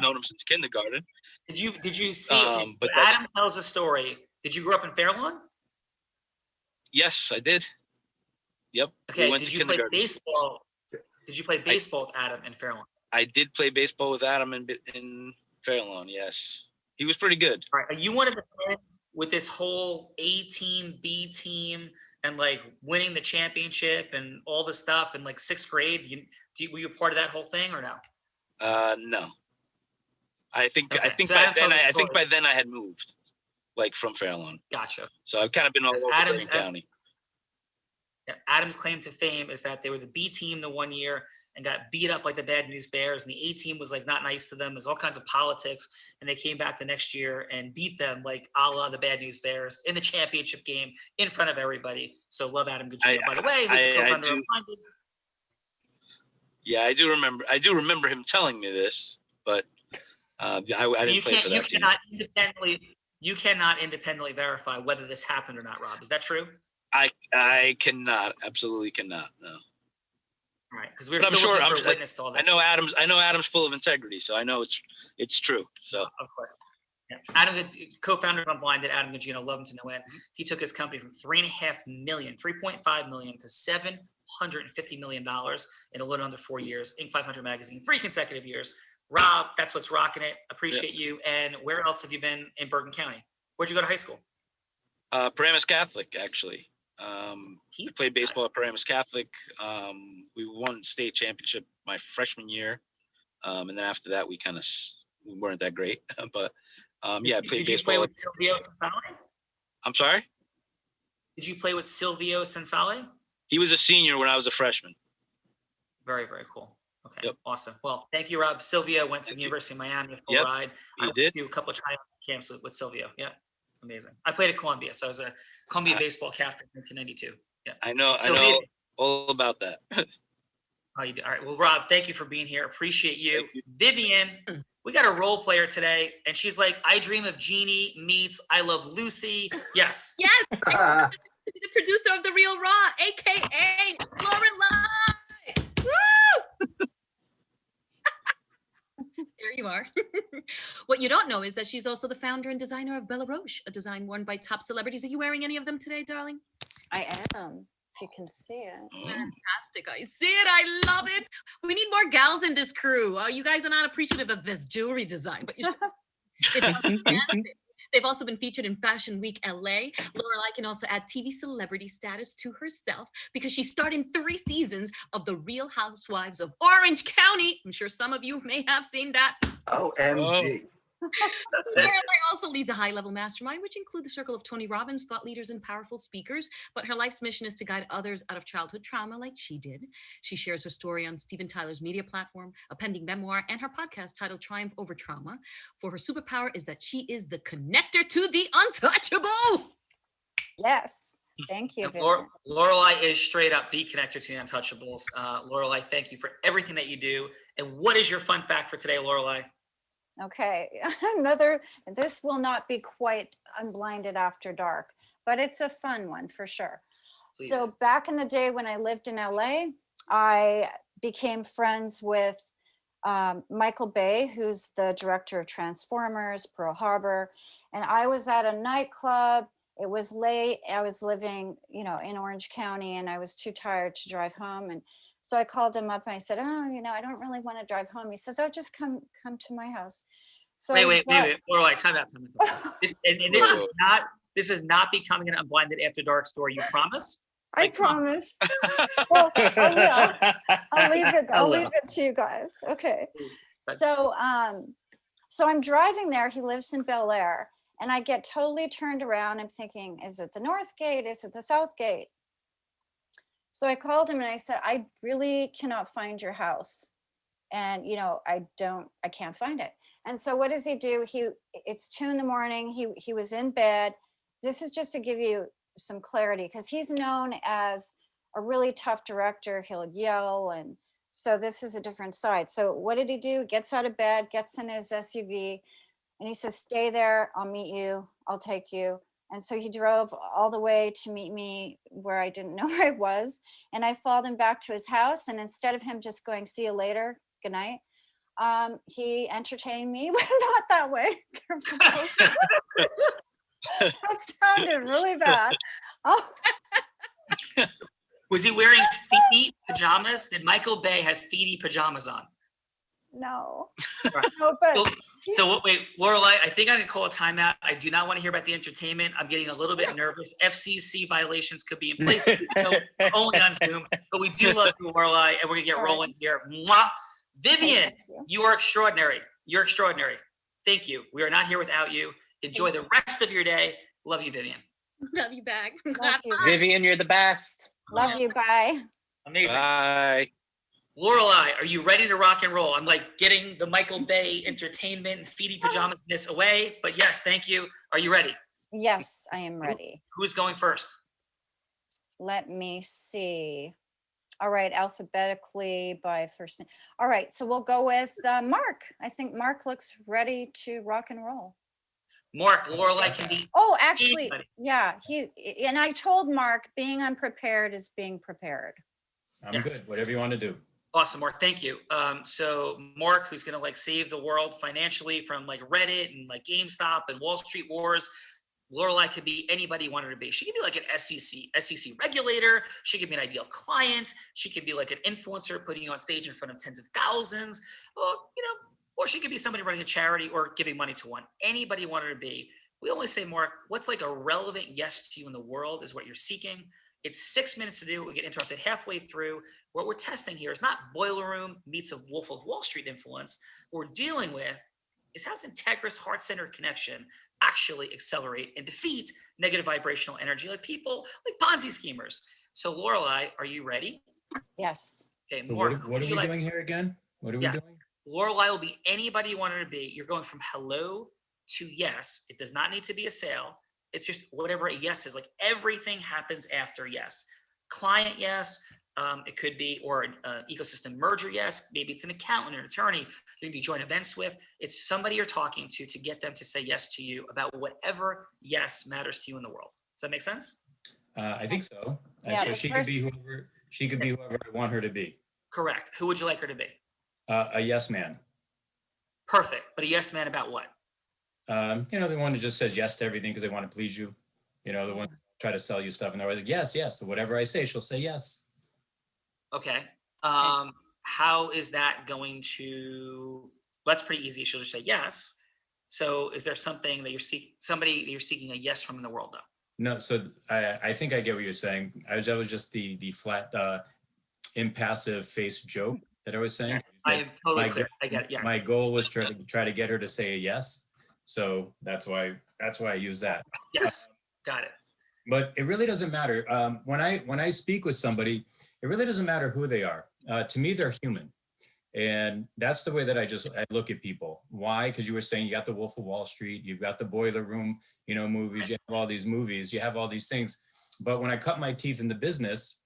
S8: known him since kindergarten.
S1: Did you see?
S8: But
S1: Adam tells a story. Did you grow up in Fairlawn?
S8: Yes, I did. Yep.
S1: Okay.
S8: We went
S1: Did
S8: to
S1: you play
S8: kindergarten.
S1: baseball? Did you play baseball with Adam in Fairlawn?
S8: I did play baseball with Adam in Fairlawn. Yes. He was pretty good.
S1: All right. Are you one of the fans with this whole A team, B team, and like winning the championship and all this stuff in like sixth grade? Were you a part of that whole thing or no?
S8: No. I think
S1: Okay,
S8: I think
S1: so
S8: by
S1: Adam
S8: then
S1: tells a
S8: I think
S1: story.
S8: by then I had moved, like from Fairlawn.
S1: Gotcha.
S8: So I've kind of been all
S1: Because
S8: over Bergen County.
S1: Yeah, Adam's claim to fame is that they were the B team the one year and got beat up like the Bad News Bears, and the A team was like not nice to them. There's all kinds of politics, and they came back the next year and beat them like a la the Bad News Bears in the championship game in front of everybody. So love Adam Gugino, by the way, who's the co-founder of Unblinded.
S8: Yeah, I do remember him telling me this, but I didn't play for that team.
S1: You cannot independently verify whether this happened or not, Rob. Is that true?
S8: I cannot, absolutely cannot. No.
S1: All right, because we're still looking for a witness to all this.
S8: I know Adam's full of integrity, so I know it's true. So
S1: of course. Yeah. Adam, co-founder of Unblinded, Adam Gugino, love him to no end. He took his company from $3.5 million to $750 million in a little under 4 years. Inc. 500 magazine, 3 consecutive years. Rob, that's what's rocking it. Appreciate you. And where else have you been in Bergen County? Where'd you go to high school?
S8: Paramus Catholic, actually. I played baseball at Paramus Catholic. We won state championship my freshman year, and then after that we weren't that great. But yeah, I played baseball. Did you play with Silvio Sensale? I'm sorry?
S1: Did you play with Silvio Sensale?
S8: He was a senior when I was a freshman.
S1: Very, very cool. Okay,
S8: yep.
S1: Awesome. Well, thank you, Rob. Silvio went to the University of Miami, full ride.
S8: I went
S1: to a couple of tryout camps with Silvio. Yeah, amazing. I played at Columbia, so I was a Columbia baseball captain in 1992. Yeah,
S8: I know all about that.
S1: Oh, you did. All right. Well, Rob, thank you for being here. Appreciate you. Vivian, we got a role player today, and she's like, I dream of Jeannie meets I Love Lucy. Yes.
S2: Yes. The producer of The Real Raw, aka Lorelai. Woo! There you are. What you don't know is that she's also the founder and designer of Bella Roche, a design worn by top celebrities. Are you wearing any of them today, darling?
S7: I am. If you can see it.
S2: Fantastic. I see it. I love it. We need more gals in this crew. You guys are not appreciative of this jewelry design, but you should. It's fantastic. They've also been featured in Fashion Week LA. Lorelai can also add TV celebrity status to herself because she starred in 3 seasons of The Real Housewives of Orange County. I'm sure some of you may have seen that.
S4: OMG.
S2: Lorelai also leads a high-level mastermind, which includes the circle of Tony Robbins, thought leaders, and powerful speakers. But her life's mission is to guide others out of childhood trauma like she did. She shares her story on Steven Tyler's media platform, a pending memoir, and her podcast titled Triumph Over Trauma. For her superpower is that she is the connector to the untouchable.
S7: Yes. Thank you.
S1: Lorelai is straight up the connector to the untouchables. Lorelai, thank you for everything that you do. And what is your fun fact for today, Lorelai?
S7: Okay, this will not be quite Unblinded After Dark, but it's a fun one for sure. Please. So back in the day when I lived in LA, I became friends with Michael Bay, who's the director of Transformers, Pearl Harbor. And I was at a nightclub. It was late. I was living, in Orange County, and I was too tired to drive home. And so I called him up and I said, I don't really want to drive home. He says, oh, just come to my house. So
S1: wait. Lorelai, time out. And this is not becoming an Unblinded After Dark story. You promise?
S7: I promise. Well, I'll leave it to you guys. Okay. So I'm driving there. He lives in Bel Air, and I get totally turned around. I'm thinking, is it the North Gate? Is it the South Gate? So I called him and I said, I really cannot find your house. And, I can't find it. And so what does he do? It's 2 a.m. He was in bed. This is just to give you some clarity, because he's known as a really tough director. He'll yell. And so this is a different side. So what did he do? Gets out of bed, gets in his SUV, and he says, stay there. I'll meet you. I'll take you. And so he drove all the way to meet me where I didn't know where I was. And I followed him back to his house. And instead of him just going, see you later, good night, he entertained me, but not that way. That sounded really bad.
S1: Was he wearing feety pajamas? Did Michael Bay have feety pajamas on?
S7: No.
S1: Right.
S7: No, but
S1: So wait, Lorelai, I think I can call a timeout. I do not want to hear about the entertainment. I'm getting a little bit nervous. FCC violations could be in place, only on Zoom, but we do love you, Lorelai, and we're gonna get
S7: All right.
S1: rolling here. Mwah. Vivian,
S7: Thank you.
S1: you are extraordinary. You're extraordinary. Thank you. We are not here without you. Enjoy the rest of your day. Love you, Vivian.
S2: Love you back.
S7: Love you.
S6: Vivian, you're the best.
S7: Love you. Bye.
S1: Amazing.
S8: Bye.
S1: Lorelai, are you ready to rock and roll? I'm like getting the Michael Bay entertainment and feety pajamas away, but yes, thank you. Are you ready?
S7: Yes, I am ready.
S1: Who's going first?
S7: Let me see. All right, alphabetically by first name. All right, so we'll go with Mark. I think Mark looks ready to rock and roll.
S1: Mark, Lorelai can be.
S7: Oh, actually,
S1: Anybody.
S7: yeah, and I told Mark being unprepared is being prepared.
S3: I'm
S1: Yes.
S3: good. Whatever you want to do.
S1: Awesome, Mark. Thank you. So Mark, who's gonna like save the world financially from like Reddit and like GameStop and Wall Street wars. Lorelai could be anybody you want her to be. She could be like an SEC regulator. She could be an ideal client. She could be like an influencer putting you on stage in front of tens of thousands. Or, or she could be somebody running a charity or giving money to one. Anybody you want her to be. We always say, Mark, what's like a relevant yes to you in the world is what you're seeking. It's 6 minutes to do. We get interrupted halfway through. What we're testing here is not Boiler Room meets a Wolf of Wall Street influence. What we're dealing with is how's integrous heart-centered connection actually accelerate and defeat negative vibrational energy like people, like Ponzi schemers. So Lorelai, are you ready?
S7: Yes.
S1: Okay,
S3: So
S1: Mark,
S3: what are we doing here again? What are we
S1: Yeah.
S3: doing?
S1: Lorelai will be anybody you want her to be. You're going from hello to yes. It does not need to be a sale. It's just whatever a yes is. Like everything happens after yes. Client yes. It could be, or an ecosystem merger yes. Maybe it's an accountant or an attorney you can do joint events with. It's somebody you're talking to get them to say yes to you about whatever yes matters to you in the world. Does that make sense?
S3: I think so.
S7: Yeah,
S3: So
S7: the
S3: she could be whoever I want her to be.
S1: Correct. Who would you like her to be?
S3: A yes man.
S1: Perfect. But a yes man about what?
S3: The one that just says yes to everything because they want to please you. The one that try to sell you stuff and they're always like, yes, yes. So whatever I say, she'll say yes.
S1: Okay. How is that going to? That's pretty easy. She'll just say yes. So, is there something that somebody that you're seeking a yes from in the world, though?
S3: No. So I think I get what you're saying. That was just the flat, impassive face joke that I was saying.
S1: Yes, I am totally clear. I get it. Yes.
S3: My goal was try to get her to say a yes. So that's why I use that.
S1: Yes. Got it.
S3: But it really doesn't matter. When I speak with somebody, it really doesn't matter who they are. To me, they're human. And that's the way that I look at people. Why? Because you were saying you got the Wolf of Wall Street, you've got the Boiler Room, movies, you have all these movies, you have all these things. But when I cut my teeth in the business,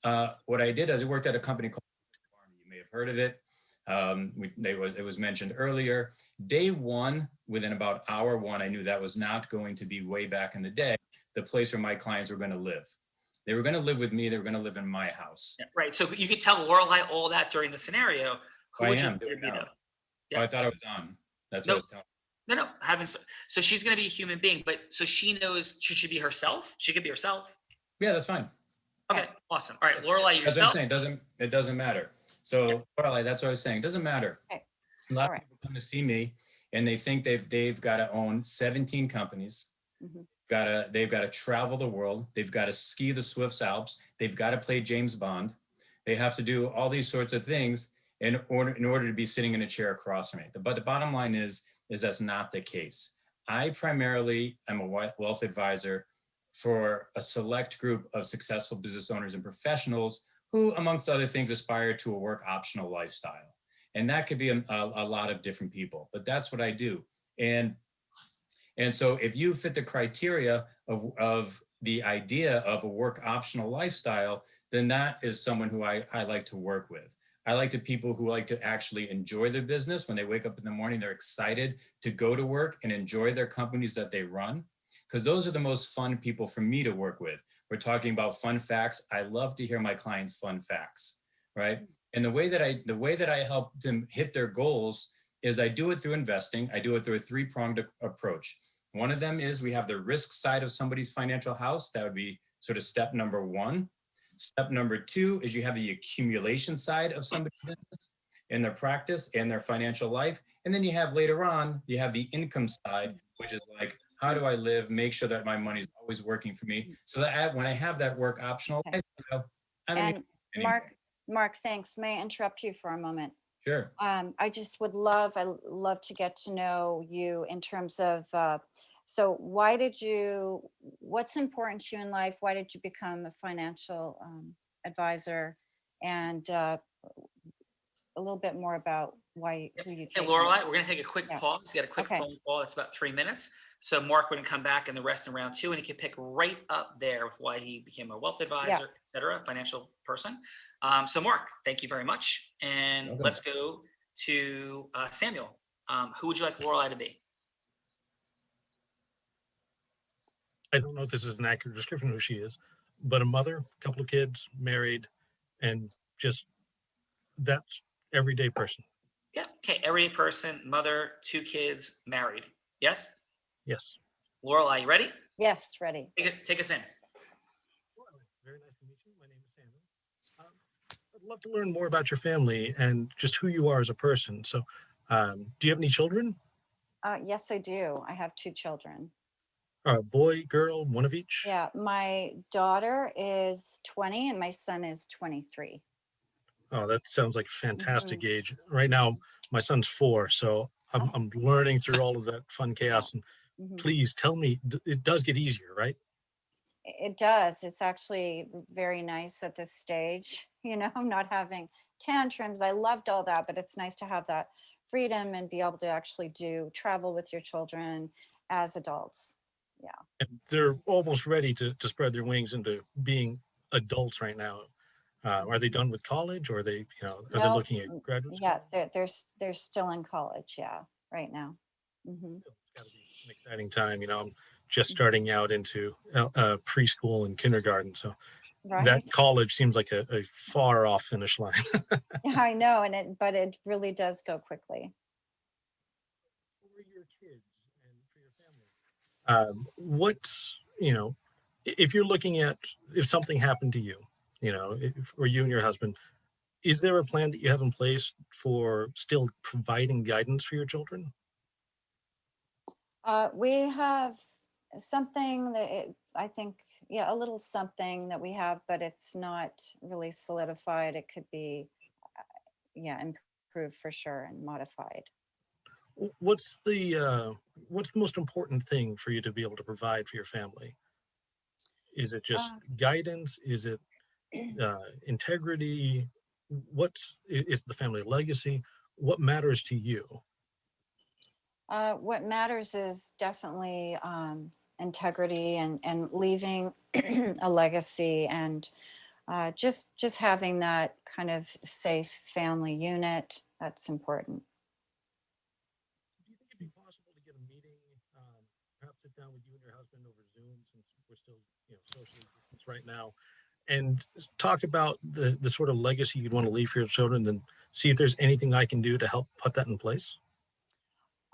S3: what I did is I worked at a company called, you may have heard of it. It was mentioned earlier. Day one, within about hour one, I knew that was not going to be way back in the day, the place where my clients were going to live. They were going to live with me. They were going to live in my house.
S1: Yeah, right. So you could tell Lorelai all that during the scenario. Who would you
S3: am
S1: be, though?
S3: Oh, I thought I was on. That's what I was telling.
S1: No. So she's going to be a human being, but so she knows she should be herself. She could be herself.
S3: Yeah, that's fine.
S1: Okay, awesome. All right, Lorelai,
S3: As I'm
S1: yourself.
S3: saying, it doesn't matter. So Lorelai, that's what I was saying. It doesn't matter.
S7: Okay.
S3: A lot
S7: All
S3: of people come to see me and they think they've got to own 17 companies.
S7: Mhm.
S3: They've got to travel the world. They've got to ski the Swiss Alps. They've got to play James Bond. They have to do all these sorts of things in order to be sitting in a chair across from me. But the bottom line is that's not the case. I primarily am a wealth advisor for a select group of successful business owners and professionals who, amongst other things, aspire to a work optional lifestyle. And that could be a lot of different people, but that's what I do. And so if you fit the criteria of the idea of a work optional lifestyle, then that is someone who I like to work with. I like the people who like to actually enjoy their business. When they wake up in the morning, they're excited to go to work and enjoy their companies that they run, because those are the most fun people for me to work with. We're talking about fun facts. I love to hear my clients' fun facts, right? And the way that I help them hit their goals is I do it through investing. I do it through a three-pronged approach. One of them is we have the risk side of somebody's financial house. That would be sort of step number one. Step number two is you have the accumulation side of somebody's business. in their practice and their financial life. And then you have later on, you have the income side, which is like, how do I live, make sure that my money's always working for me, so that when I have that work optional,
S7: Okay.
S3: I don't need
S7: And
S3: it anymore.
S7: Mark, thanks. May I interrupt you for a moment?
S3: Sure.
S7: I just would love to get to know you in terms of, so what's important to you in life? Why did you become a financial advisor? And a little bit more about who you
S1: Hey,
S7: take.
S1: Lorelei, we're going to take a quick
S7: Yeah.
S1: pause. You got a quick
S7: Okay.
S1: phone call. It's about 3 minutes. So Mark would come back and the rest in round 2, and he could pick right up there with why he became a wealth advisor, et cetera, financial person. So Mark, thank you very much. And
S3: Welcome.
S1: let's go to Samuel. Who would you like Lorelei to be?
S5: I don't know if this is an accurate description of who she is, but a mother, a couple of kids, married, and just that's everyday person.
S1: Yeah. Okay. Everyday person, mother, 2 kids, married. Yes.
S5: Yes.
S1: Lorelei, you ready?
S7: Yes, ready.
S1: Take us in.
S5: Very nice to meet you. My name is Samuel. I'd love to learn more about your family and just who you are as a person. So, do you have any children?
S7: Yes, I do. I have 2 children.
S5: Boy, girl, one of each?
S7: Yeah, my daughter is 20 and my son is 23.
S5: Oh, that sounds like a fantastic
S7: Mm-hmm.
S5: age. Right now, my son's 4, so I'm learning through all of that fun chaos. And
S7: Mm-hmm.
S5: please tell me, it does get easier, right?
S7: It does. It's actually very nice at this stage, not having tantrums. I loved all that, but it's nice to have that freedom and be able to actually travel with your children as adults. Yeah.
S5: And they're almost ready to spread their wings into being adults right now. Are they done with college, or are they, are they
S7: No,
S5: looking at graduate school?
S7: Yeah, they're still in college. Yeah, right now. Mm-hmm.
S5: It's got to be an exciting time. I'm just starting out into preschool and kindergarten, so
S7: Right.
S5: that college seems like a far off finish line.
S7: Yeah, I know, but it really does go quickly.
S5: For your kids and for your family, if you're looking at, if something happened to you, or you and your husband, is there a plan that you have in place for still providing guidance for your children?
S7: We have something that I think, a little something that we have, but it's not really solidified. It could be, improved for sure and modified.
S5: What's the most important thing for you to be able to provide for your family? Is it just guidance? Is it integrity? Is the family legacy? What matters to you?
S7: What matters is definitely integrity and leaving a legacy, and just having that kind of safe family unit. That's important.
S5: Do you think it'd be possible to get a meeting, perhaps sit down with you and your husband over Zoom, since we're still, socially distanced right now, and talk about the sort of legacy you'd want to leave for your children, and see if there's anything I can do to help put that in place?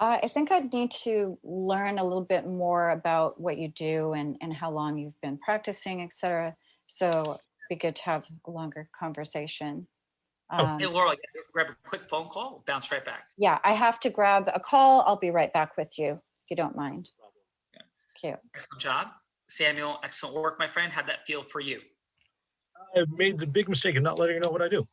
S7: I think I'd need to learn a little bit more about what you do and how long you've been practicing, et cetera. So it'd be good to have a longer conversation.
S1: Hey, Laurel, grab a quick phone call. We'll bounce right back.
S7: Yeah, I have to grab a call. I'll be right back with you if you don't mind.
S1: Yeah.
S7: Cute.
S1: Excellent job. Samuel, excellent work, my friend. How'd that feel for you?
S5: I made the big mistake of not letting her know what I do.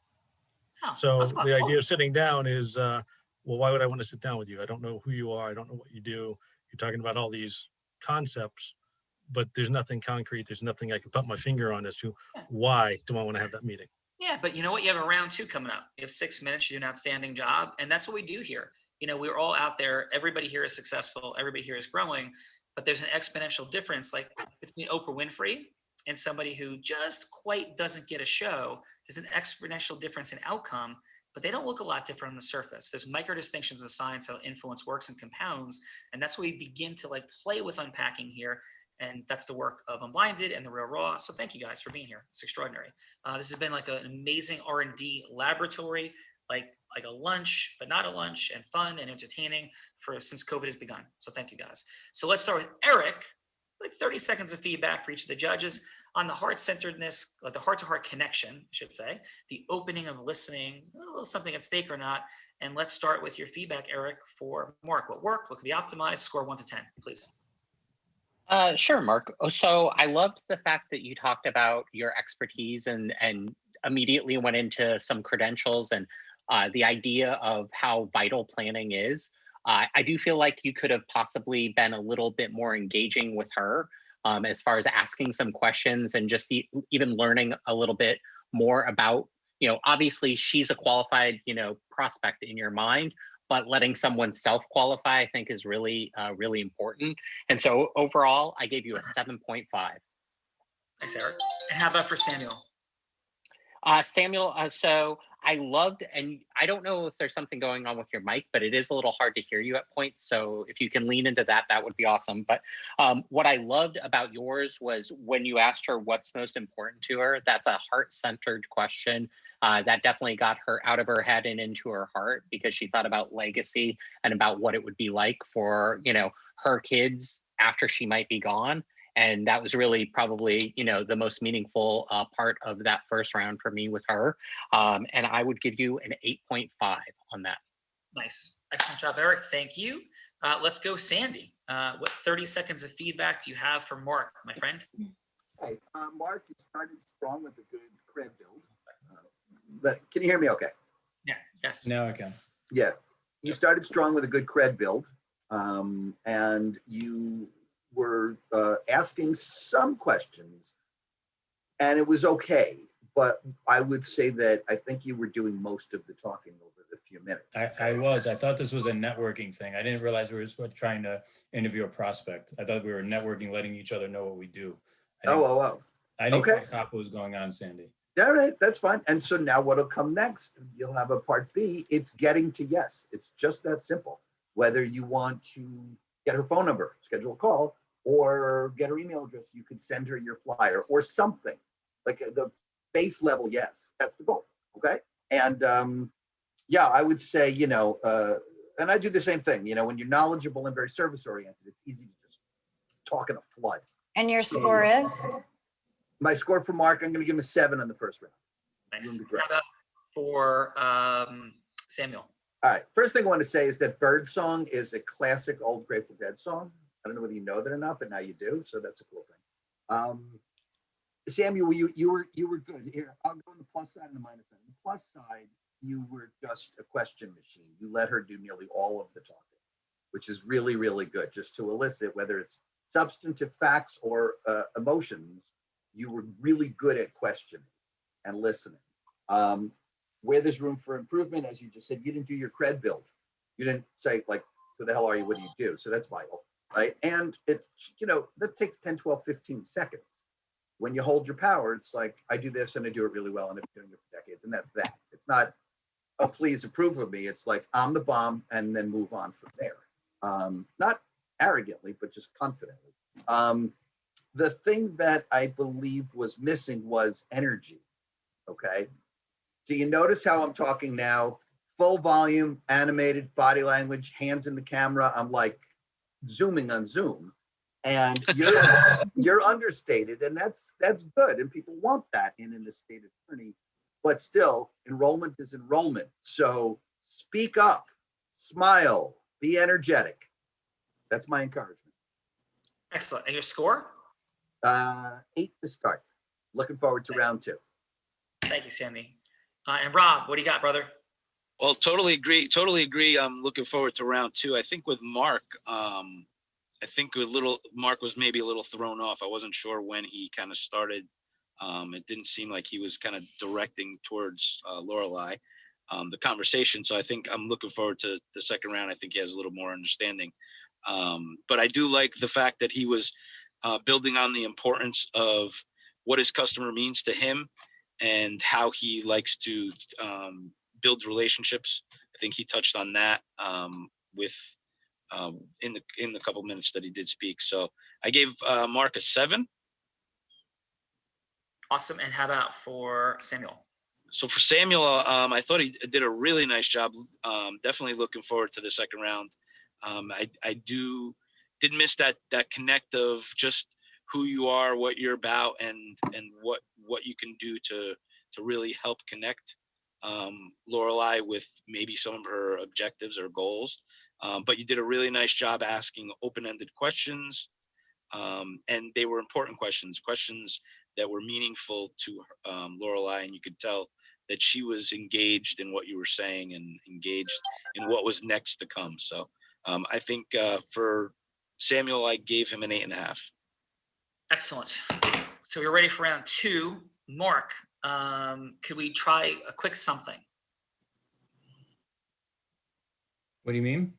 S1: Oh,
S5: So the idea of sitting down is, well, why would I want to sit down with you? I don't know who you are. I don't know what you do. You're talking about all these concepts, but there's nothing concrete. There's nothing I can put my finger on as to why do I want to have that meeting.
S1: Yeah, but you know what? You have a round 2 coming up. You have 6 minutes. You do an outstanding job. And that's what we do here. We're all out there. Everybody here is successful. Everybody here is growing. But there's an exponential difference, like between Oprah Winfrey and somebody who just quite doesn't get a show. There's an exponential difference in outcome, but they don't look a lot different on the surface. There's micro distinctions in science, how influence works and compounds. And that's where we begin to play with unpacking here. And that's the work of Unblinded and the Real Raw. So thank you guys for being here. It's extraordinary. This has been an amazing R&D laboratory, like a lunch, but not a lunch, and fun and entertaining since COVID has begun. So thank you guys. So let's start with Eric. like 30 seconds of feedback for each of the judges on the heart-centeredness, like the heart-to-heart connection, I should say, the opening of listening, a little something at stake or not. And let's start with your feedback, Eric, for Mark. What worked? What could be optimized? Score 1 to 10, please.
S6: Sure, Mark. So I loved the fact that you talked about your expertise and immediately went into some credentials and the idea of how vital planning is. I do feel like you could have possibly been a little bit more engaging with her as far as asking some questions and just even learning a little bit more about, obviously she's a qualified, prospect in your mind, but letting someone self-qualify, I think, is really, really important. And so overall, I gave you a 7.5.
S1: Thanks, Eric. And how about for Samuel?
S6: Samuel, so I loved, and I don't know if there's something going on with your mic, but it is a little hard to hear you at points. So if you can lean into that, that would be awesome. But what I loved about yours was when you asked her what's most important to her. That's a heart-centered question. That definitely got her out of her head and into her heart, because she thought about legacy and about what it would be like for, her kids after she might be gone. And that was really probably, the most meaningful part of that first round for me with her. And I would give you an 8.5 on that.
S1: Nice. Excellent job, Eric. Thank you. Let's go, Sandy. What 30 seconds of feedback do you have for Mark, my friend?
S4: Hey, Mark, you started strong with a good cred build. But can you hear me okay?
S1: Yeah. Yes.
S3: Now I can.
S4: Yeah. You started strong with a good cred build. And you were asking some questions, and it was okay. But I would say that I think you were doing most of the talking over the few minutes.
S3: I thought this was a networking thing. I didn't realize we were trying to interview a prospect. I thought we were networking, letting each other know what we do. I didn't quite cop what was going on, Sandy.
S4: All right, that's fine. And so now what'll come next, you'll have a part B. It's getting to yes. It's just that simple. Whether you want to get her phone number, schedule a call, or get her email address, you could send her your flyer or something. Like the base level, yes, that's the goal, okay? And yeah, I would say, and I do the same thing, when you're knowledgeable and very service-oriented, it's easy to just talk in a flood.
S7: And your score is?
S4: My score for Mark, I'm gonna give him a 7 on the first round.
S1: Nice. How about for Samuel?
S4: All right, first thing I want to say is that Bird Song is a classic old Grateful Dead song. I don't know whether you know that or not, but now you do, so that's a cool thing. Samuel, you were good. Here, I'll go on the plus side and the minus side. On the plus side, you were just a question machine. You let her do nearly all of the talking, which is really, really good, just to elicit, whether it's substantive facts or emotions. You were really good at questioning and listening. Where there's room for improvement, as you just said, you didn't do your cred build. You didn't say, like, who the hell are you? What do you do? So that's vital, right? And it, that takes 10, 12, 15 seconds. When you hold your power, it's like, I do this and I do it really well and I've been doing it for decades. And that's that. It's not, oh, please approve of me. It's like, I'm the bomb, and then move on from there. Not arrogantly, but just confidently. The thing that I believe was missing was energy, okay? Do you notice how I'm talking now? Full volume, animated, body language, hands in the camera. I'm like zooming on Zoom, and you're understated, and that's good, and people want that in an estate attorney. But still, enrollment is enrollment. So speak up, smile, be energetic. That's my encouragement.
S1: Excellent. And your score?
S4: 8 to start. Looking forward to round 2.
S1: Thank you, Sandy. And Rob, what do you got, brother?
S8: Well, totally agree. I'm looking forward to round 2. I think with Mark, Mark was maybe a little thrown off. I wasn't sure when he kind of started. It didn't seem like he was kind of directing towards Lorelei, the conversation. So I think I'm looking forward to the second round. I think he has a little more understanding. But I do like the fact that he was building on the importance of what his customer means to him and how he likes to build relationships. I think he touched on that in the couple minutes that he did speak. So I gave Mark a 7.
S1: Awesome. And how about for Samuel?
S8: So for Samuel, I thought he did a really nice job. Definitely looking forward to the second round. I did miss that connect of just who you are, what you're about, and what you can do to really help connect Lorelai with maybe some of her objectives or goals. But you did a really nice job asking open-ended questions, and they were important questions that were meaningful to Lorelai, and you could tell that she was engaged in what you were saying and engaged in what was next to come. So I think for Samuel, I gave him an 8.5.
S1: Excellent. So we're ready for round 2. Mark, could we try a quick something?
S3: What do you mean?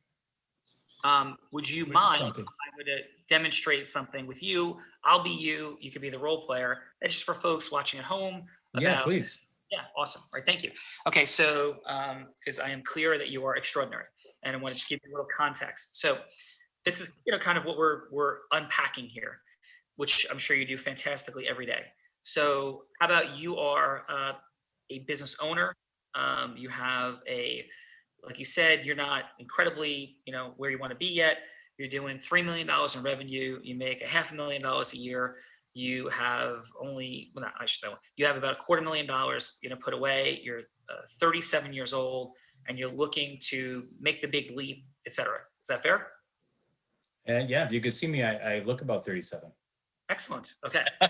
S1: Would you
S3: Quick
S1: mind
S3: something.
S1: if I would demonstrate something with you? I'll be you. You could be the role player. That's just for folks watching at home.
S3: Yeah, please.
S1: Yeah, awesome. All right, thank you. Okay, so because I am clear that you are extraordinary, and I want to just give you a little context. So this is kind of what we're unpacking here, which I'm sure you do fantastically every day. So how about you are a business owner? You have like you said, you're not incredibly, where you want to be yet. You're doing $3 million in revenue. You make $500,000 a year. You have only, well, not, I should say, you have about $250,000, put away. You're 37 years old, and you're looking to make the big leap, etc. Is that fair?
S3: Yeah, if you could see me, I look about 37.
S1: Excellent. Okay. I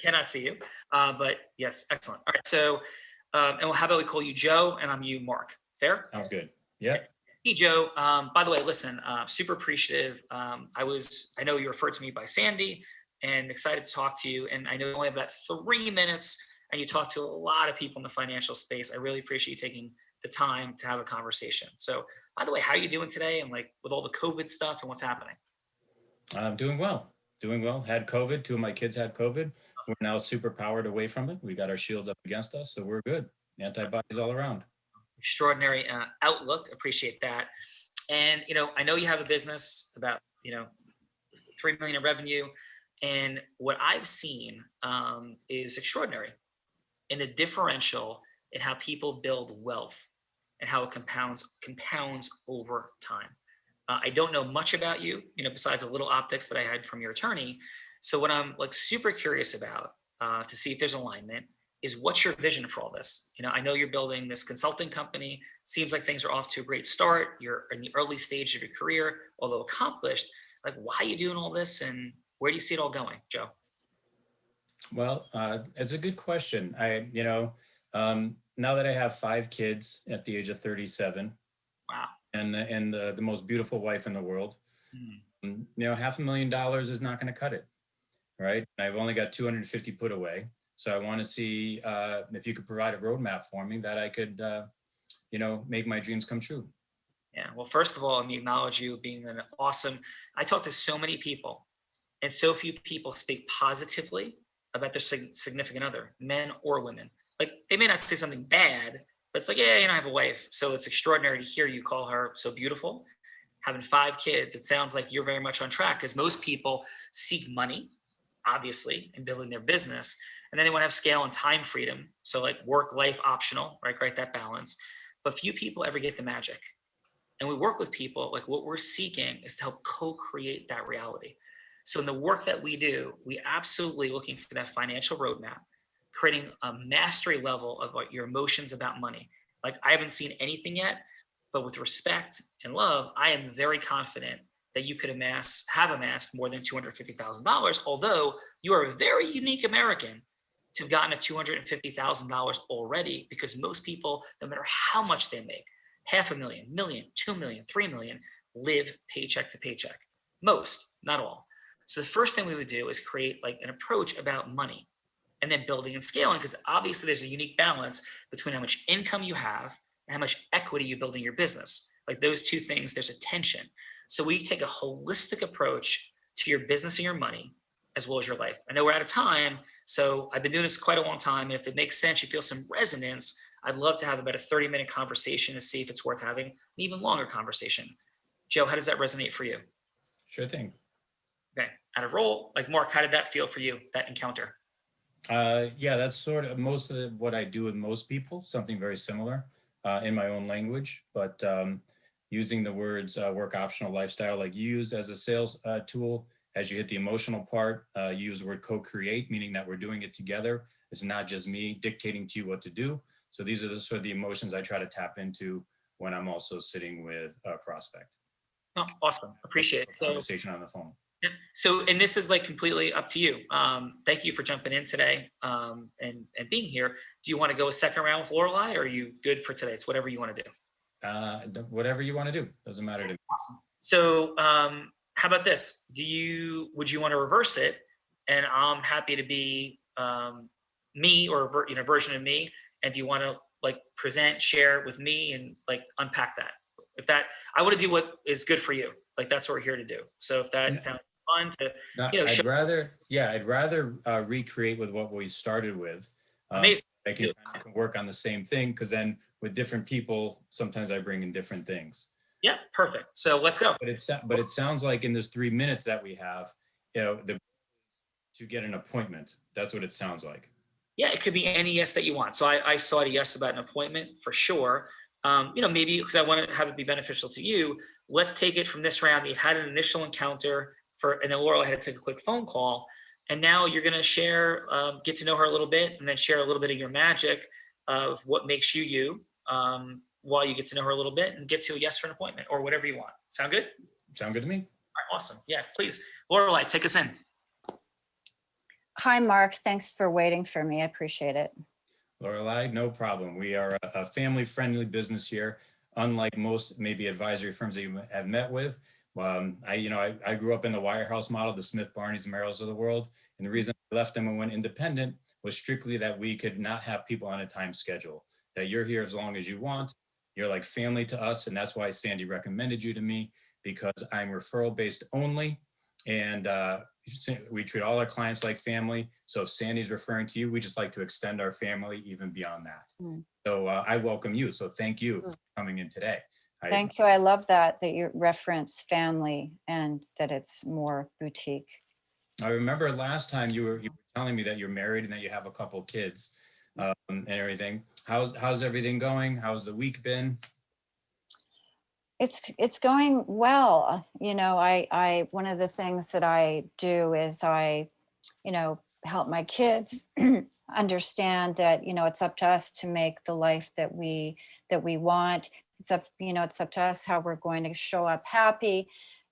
S1: cannot see you, but yes, excellent. All right. So, and how about we call you Joe, and I'm you, Mark. Fair?
S3: Sounds good. Yeah.
S1: Hey, Joe. By the way, listen, super appreciative. I know you referred to me by Sandy, and excited to talk to you. And I know you only have about 3 minutes, and you talk to a lot of people in the financial space. I really appreciate you taking the time to have a conversation. So, by the way, how are you doing today? And like with all the COVID stuff and what's happening?
S3: I'm doing well. Doing well. Had COVID. 2 of my kids had COVID. We're now super powered away from it. We got our shields up against us, so we're good. Antibodies all around.
S1: Extraordinary outlook. Appreciate that. And I know you have a business about 3 million in revenue, and what I've seen is extraordinary in the differential in how people build wealth and how it compounds over time. I don't know much about you, besides a little optics that I had from your attorney. So what I'm like super curious about to see if there's alignment is what's your vision for all this? I know you're building this consulting company. Seems like things are off to a great start. You're in the early stage of your career, although accomplished. Like, why are you doing all this, and where do you see it all going, Joe?
S3: Well, it's a good question. Now that I have 5 kids at the age of 37,
S1: Wow.
S3: and the most beautiful wife in the world, $500,000 is not going to cut it, right? I've only got 250 put away. So I want to see if you could provide a roadmap for me that I could, make my dreams come true.
S1: Yeah. Well, first of all, let me acknowledge you being an awesome. I talk to so many people, and so few people speak positively about their significant other, men or women. Like, they may not say something bad, but it's like, yeah, I have a wife. So it's extraordinary to hear you call her so beautiful. Having 5 kids, it sounds like you're very much on track, because most people seek money, obviously, in building their business. And then they want to have scale and time freedom. So like work-life optional, right? That balance. But few people ever get the magic. And we work with people, like what we're seeking is to help co-create that reality. So in the work that we do, we absolutely looking for that financial roadmap, creating a mastery level of what your emotions about money. Like, I haven't seen anything yet, but with respect and love, I am very confident that you could have amassed more than $250,000, although you are a very unique American to have gotten to $250,000 already, because most people, no matter how much they make, $500,000, million, 2 million, 3 million, live paycheck to paycheck. Most, not all. So the first thing we would do is create like an approach about money, and then building and scaling, because obviously there's a unique balance between how much income you have and how much equity you build in your business. Like those two things, there's a tension. So we take a holistic approach to your business and your money, as well as your life. I know we're out of time, so I've been doing this quite a long time. And if it makes sense, you feel some resonance, I'd love to have about a 30-minute conversation to see if it's worth having an even longer conversation. Joe, how does that resonate for you?
S3: Sure thing.
S1: Okay, out of roll. Like, Mark, how did that feel for you, that encounter?
S3: Yeah, that's sort of most of what I do with most people, something very similar in my own language, but using the words work optional lifestyle like you use as a sales tool As you hit the emotional part, you use the word co-create, meaning that we're doing it together. It's not just me dictating to you what to do. So these are the sort of the emotions I try to tap into when I'm also sitting with a prospect.
S1: Oh, awesome. Appreciate it. So,
S3: Conversation on the phone.
S1: yeah. So, and this is like completely up to you. Thank you for jumping in today and being here. Do you want to go a second round with Lorelei, or are you good for today? It's whatever you want to do.
S3: Whatever you want to do. Doesn't matter to me.
S1: Awesome. So, how about this? Would you want to reverse it? And I'm happy to be me, or version of me. And do you want to like present, share with me, and like unpack that? If that, I want to do what is good for you. Like that's what we're here to do. So if that sounds fun to,
S3: I'd rather recreate with what we started with.
S1: Amazing.
S3: I can work on the same thing, because then with different people, sometimes I bring in different things.
S1: Yeah, perfect. So let's go.
S3: But it sounds like in this 3 minutes that we have, to get an appointment. That's what it sounds like.
S1: Yeah, it could be any yes that you want. So I saw a yes about an appointment for sure. Maybe because I want to have it be beneficial to you. Let's take it from this round. You had an initial encounter and then Laurel had to take a quick phone call. And now you're going to share, get to know her a little bit, and then share a little bit of your magic of what makes you you while you get to know her a little bit and get to a yes for an appointment or whatever you want. Sound good?
S3: Sound good to me.
S1: All right, awesome. Yeah, please. Lorelei, take us in.
S7: Hi, Mark. Thanks for waiting for me. I appreciate it.
S3: Lorelei, no problem. We are a family-friendly business here, unlike most maybe advisory firms that you have met with. I grew up in the Wirehouse model, the Smith Barneys and Merrills of the world. And the reason I left them and went independent was strictly that we could not have people on a time schedule, that you're here as long as you want. You're like family to us. And that's why Sandy recommended you to me, because I'm referral-based only. And we treat all our clients like family. So if Sandy's referring to you, we just like to extend our family even beyond that. So I welcome you. So thank you for coming in today.
S7: Thank you. I love that you reference family and that it's more boutique.
S3: I remember last time you were telling me that you're married and that you have a couple kids and everything. How's everything going? How's the week been?
S7: It's going well. I one of the things that I do is I help my kids understand that it's up to us to make the life that we want. It's up to us how we're going to show up happy,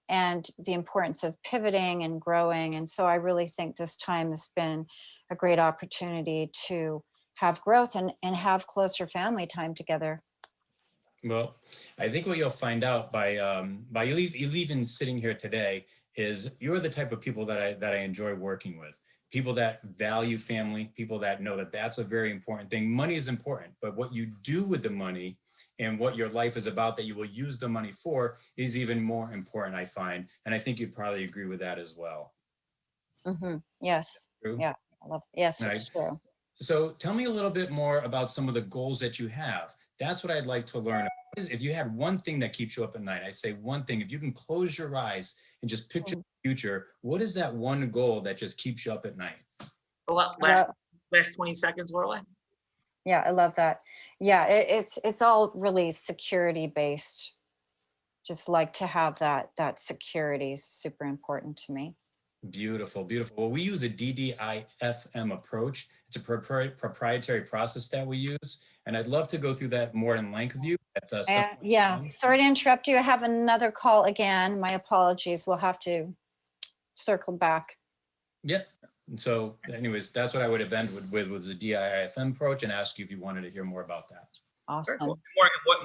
S7: and the importance of pivoting and growing. And so I really think this time has been a great opportunity to have growth and have closer family time together.
S3: Well, I think what you'll find out by you even sitting here today is you're the type of people that I enjoy working with. People that value family, people that know that that's a very important thing. Money is important, but what you do with the money and what your life is about that you will use the money for is even more important, I find. And I think you'd probably agree with that as well.
S7: Mm-hmm. Yes. Yeah. Yes, it's true.
S3: So tell me a little bit more about some of the goals that you have. That's what I'd like to learn. If you had one thing that keeps you up at night, I'd say one thing. If you can close your eyes and just picture the future, what is that one goal that just keeps you up at night?
S1: Last 20 seconds, Lorelei.
S7: Yeah, I love that. Yeah, it's all really security based. Just like to have that security is super important to me.
S3: Beautiful, beautiful. Well, we use a DDIFM approach. It's a proprietary process that we use. And I'd love to go through that more in length with you.
S7: Yeah, sorry to interrupt you. I have another call again. My apologies. We'll have to circle back.
S3: Yep. And so anyways, that's what I would have ended with was the DIFM approach, and ask you if you wanted to hear more about that.
S7: Awesome.
S1: Cool.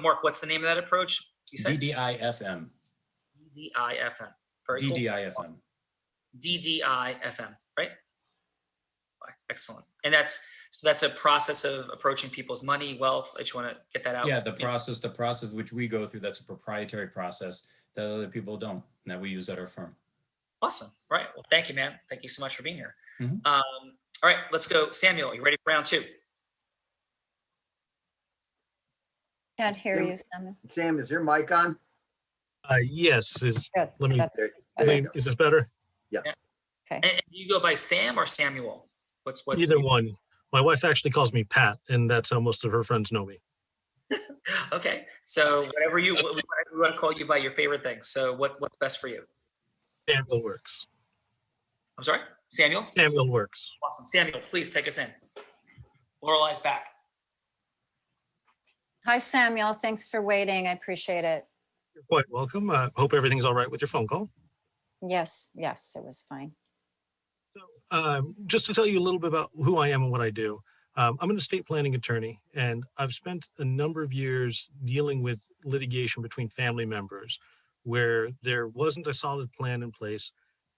S1: Mark, what's the name of that approach? You said
S3: DDIFM.
S1: DDIFM. Very cool.
S3: DDIFM.
S1: DDIFM, right? Excellent. And that's a process of approaching people's money, wealth. I just want to get that out.
S3: Yeah, the process which we go through, that's a proprietary process that other people don't, and that we use at our firm.
S1: Awesome. Right. Well, thank you, man. Thank you so much for being here.
S3: Mm-hmm.
S1: All right, let's go. Samuel, you ready for round two?
S7: Can't hear you, Samuel.
S4: Sam, is your mic on?
S5: Yes.
S7: Good.
S5: Let me.
S7: That's
S5: Is this better?
S4: Yeah.
S7: Okay.
S1: And do you go by Sam or Samuel? What?
S5: Either one. My wife actually calls me Pat, and that's how most of her friends know me.
S1: Okay. So whatever we want to call you by your favorite thing. So what's best for you?
S5: Samuel works.
S1: I'm sorry, Samuel?
S5: Samuel works.
S1: Awesome. Samuel, please take us in. Lorelai's back.
S7: Hi, Samuel. Thanks for waiting. I appreciate it.
S5: You're quite welcome. Hope everything's all right with your phone call.
S7: Yes, yes, it was fine.
S5: Just to tell you a little bit about who I am and what I do. I'm an estate planning attorney, and I've spent a number of years dealing with litigation between family members where there wasn't a solid plan in place.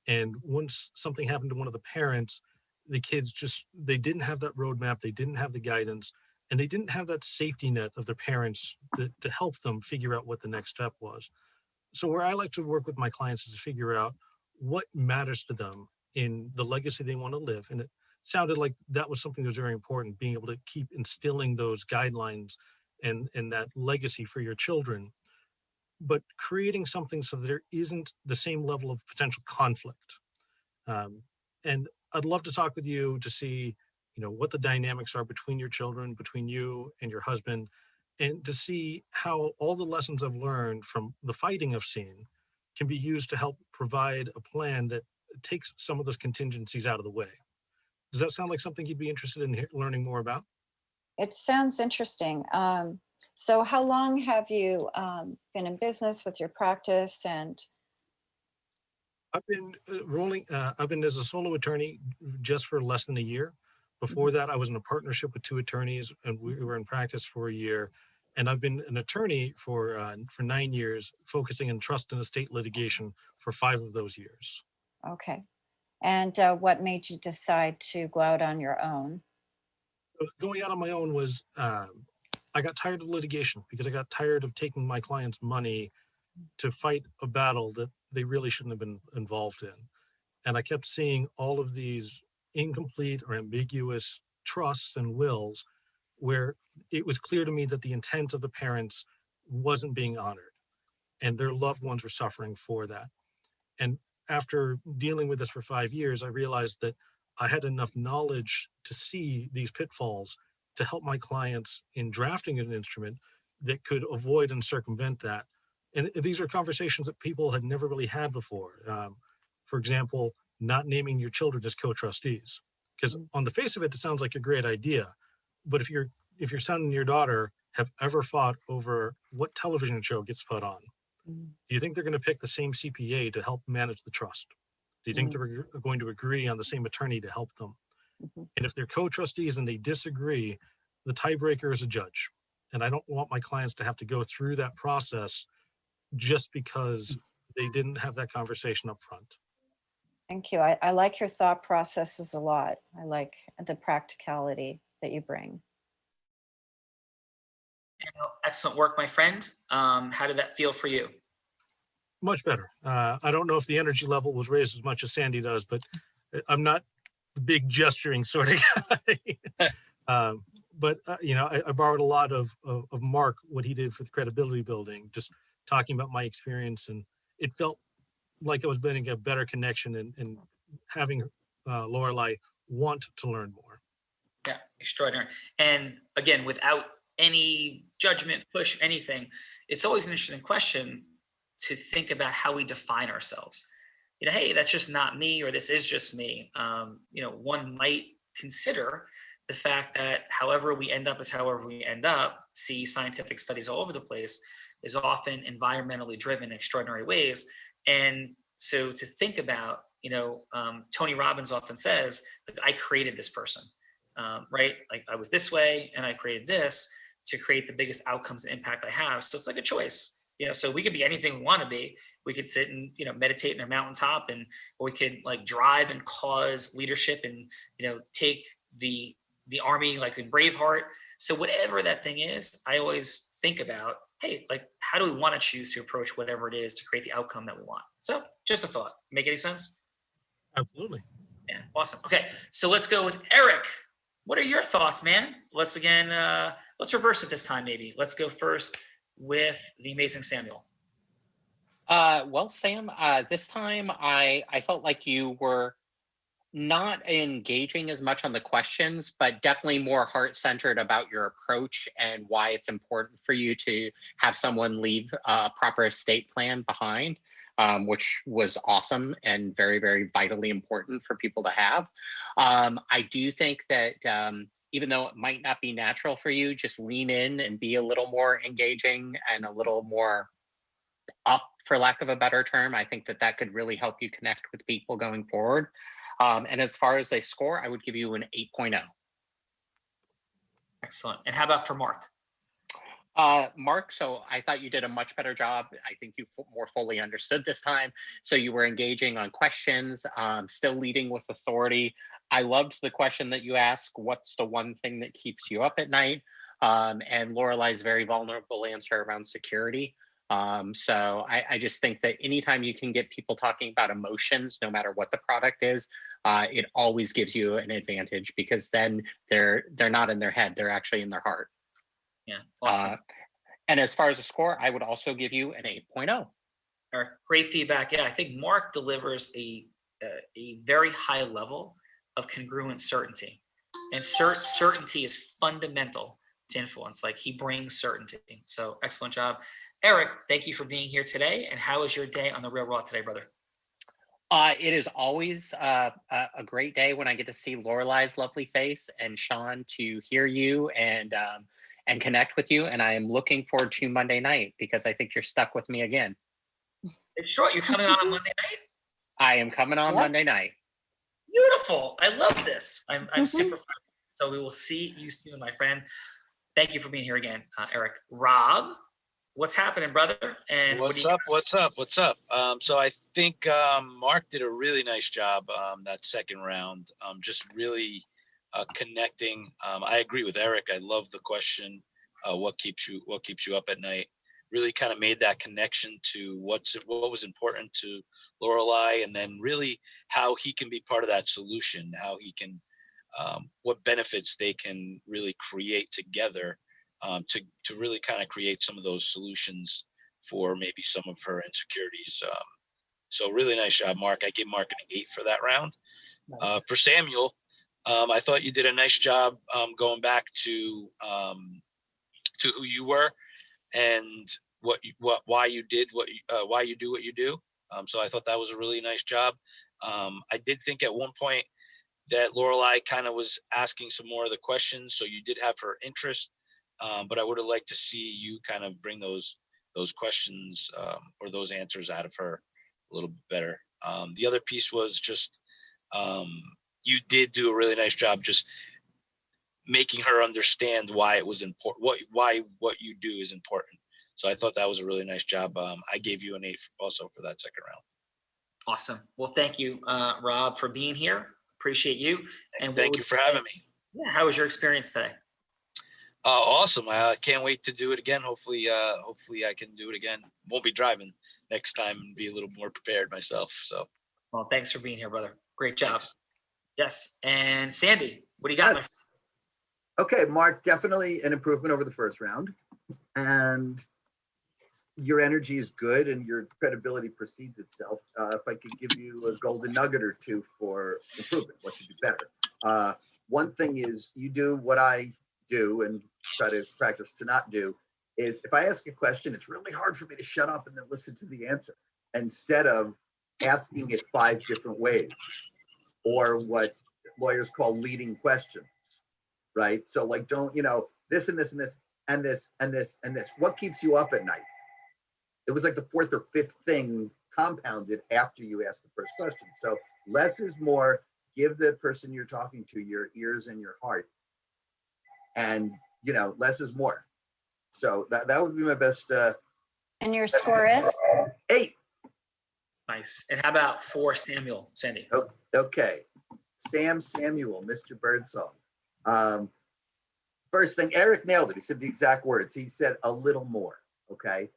S5: And once something happened to one of the parents, the kids they didn't have that roadmap, they didn't have the guidance, and they didn't have that safety net of their parents to help them figure out what the next step was. So where I like to work with my clients is to figure out what matters to them in the legacy they want to live. And it sounded like that was something that was very important, being able to keep instilling those guidelines and that legacy for your children, but creating something so that there isn't the same level of potential conflict. And I'd love to talk with you to see, what the dynamics are between your children, between you and your husband, and to see how all the lessons I've learned from the fighting I've seen can be used to help provide a plan that takes some of those contingencies out of the way. Does that sound like something you'd be interested in learning more about?
S7: It sounds interesting. So how long have you been in business with your practice? And
S5: I've been I've been as a solo attorney just for less than a year. Before that, I was in a partnership with two attorneys, and we were in practice for a year. And I've been an attorney for 9 years, focusing in trust and estate litigation for 5 of those years.
S7: okay. And what made you decide to go out on your own?
S5: Going out on my own was, I got tired of litigation because I got tired of taking my clients' money to fight a battle that they really shouldn't have been involved in. And I kept seeing all of these incomplete or ambiguous trusts and wills where it was clear to me that the intent of the parents wasn't being honored and their loved ones were suffering for that. And after dealing with this for 5 years, I realized that I had enough knowledge to see these pitfalls to help my clients in drafting an instrument that could avoid and circumvent that. And these are conversations that people had never really had before. For example, not naming your children as co-trustees, because on the face of it, it sounds like a great idea. But if your son and your daughter have ever fought over what television show gets put on, do you think they're going to pick the same CPA to help manage the trust? Do you think they're going to agree on the same attorney to help them? And if they're co-trustees and they disagree, the tiebreaker is a judge. And I don't want my clients to have to go through that process just because they didn't have that conversation up front.
S7: Thank you. I like your thought processes a lot. I like the practicality that you bring.
S1: Excellent work, my friend. How did that feel for you?
S5: Much better. I don't know if the energy level was raised as much as Sandy does, but I'm not the big gesturing sort of guy. I borrowed a lot of Mark, what he did for the credibility building, just talking about my experience, and it felt like I was building a better connection and having Lorelai want to learn more.
S1: Yeah, extraordinary. And again, without any judgment, push, anything, it's always an interesting question to think about how we define ourselves. Hey, that's just not me, or this is just me. One might consider the fact that however we end up is however we end up. See scientific studies all over the place is often environmentally driven in extraordinary ways. And so to think about, Tony Robbins often says that I created this person, right? Like I was this way and I created this to create the biggest outcomes and impact I have. So it's like a choice. So we could be anything we want to be. We could sit and, meditate in a mountaintop, or we could like drive and cause leadership and, take the army like in Braveheart. So whatever that thing is, I always think about, hey, like, how do we want to choose to approach whatever it is to create the outcome that we want? So just a thought. Make any sense?
S5: Absolutely.
S1: Yeah. Awesome. Okay. So let's go with Eric. What are your thoughts, man? Let's reverse it this time, maybe. Let's go first with the amazing Samuel.
S6: Well, Sam, this time I felt like you were not engaging as much on the questions, but definitely more heart-centered about your approach and why it's important for you to have someone leave a proper estate plan behind. which was awesome and very, very vitally important for people to have. I do think that even though it might not be natural for you, just lean in and be a little more engaging and a little more up, for lack of a better term. I think that that could really help you connect with people going forward. And as far as a score, I would give you an 8.0.
S1: Excellent. And how about for Mark?
S6: Mark, so I thought you did a much better job. I think you more fully understood this time. So you were engaging on questions, still leading with authority. I loved the question that you asked, what's the one thing that keeps you up at night? And Lorelai's very vulnerable answer around security. So I just think that anytime you can get people talking about emotions, no matter what the product is, it always gives you an advantage, because then they're not in their head, they're actually in their heart.
S1: Yeah, awesome.
S6: And as far as a score, I would also give you an 8.0.
S1: All right, great feedback. Yeah, I think Mark delivers a very high level of congruent certainty, and certainty is fundamental to influence. Like, he brings certainty. So excellent job, Eric. Thank you for being here today. And how was your day on the Real Raw today, brother?
S6: It is always a great day when I get to see Lorelai's lovely face, and Sean, to hear you and connect with you. And I am looking forward to Monday night, because I think you're stuck with me again.
S1: It's short. You're coming on Monday night?
S6: I am coming on Monday night.
S1: Beautiful. I love this. I'm super fun. So we will see you soon, my friend. Thank you for being here again, Eric. Rob, what's happening, brother? And
S8: What's up? So I think Mark did a really nice job that second round. Just really connecting. I agree with Eric. I love the question. What keeps you up at night? Really kind of made that connection to what was important to Lorelai, and then really how he can be part of that solution. How he can, what benefits they can really create together to really kind of create some of those solutions for maybe some of her insecurities. So really nice job, Mark. I give Mark an 8 for that round.
S1: Nice.
S8: For Samuel, I thought you did a nice job going back to who you were and why you do what you do. So I thought that was a really nice job. I did think at one point that Lorelai kind of was asking some more of the questions, so you did have her interest. But I would have liked to see you kind of bring those questions or those answers out of her a little bit better. The other piece was just you did do a really nice job just making her understand why it was important, what you do is important. So I thought that was a really nice job. I gave you an 8 also for that second round.
S1: Awesome. Well, thank you, Rob, for being here. Appreciate you.
S8: And thank you for having me.
S1: Yeah. How was your experience today?
S8: Awesome. I can't wait to do it again. Hopefully I can do it again. Won't be driving next time and be a little more prepared myself. So.
S1: Well, thanks for being here, brother. Great job.
S8: Thanks.
S1: Yes. And Sandy, what do you got?
S4: Yes. Okay, Mark, definitely an improvement over the first round. And your energy is good and your credibility precedes itself. If I could give you a golden nugget or two for improvement, what should be better? One thing is you do what I do and try to practice to not do is if I ask a question, it's really hard for me to shut up and then listen to the answer instead of asking it 5 different ways, or what lawyers call leading questions, right? So like, don't, this and this and this and this and this and this. What keeps you up at night? It was like the 4th or 5th thing compounded after you asked the first question. So less is more. Give the person you're talking to your ears and your heart. And, less is more. So that would be my best.
S7: And your score is?
S4: 8.
S1: Nice. And how about for Samuel, Sandy?
S4: Okay. Samuel, Mr. Birdsong. First thing, Eric nailed it. He said the exact words. He said a little more. Okay.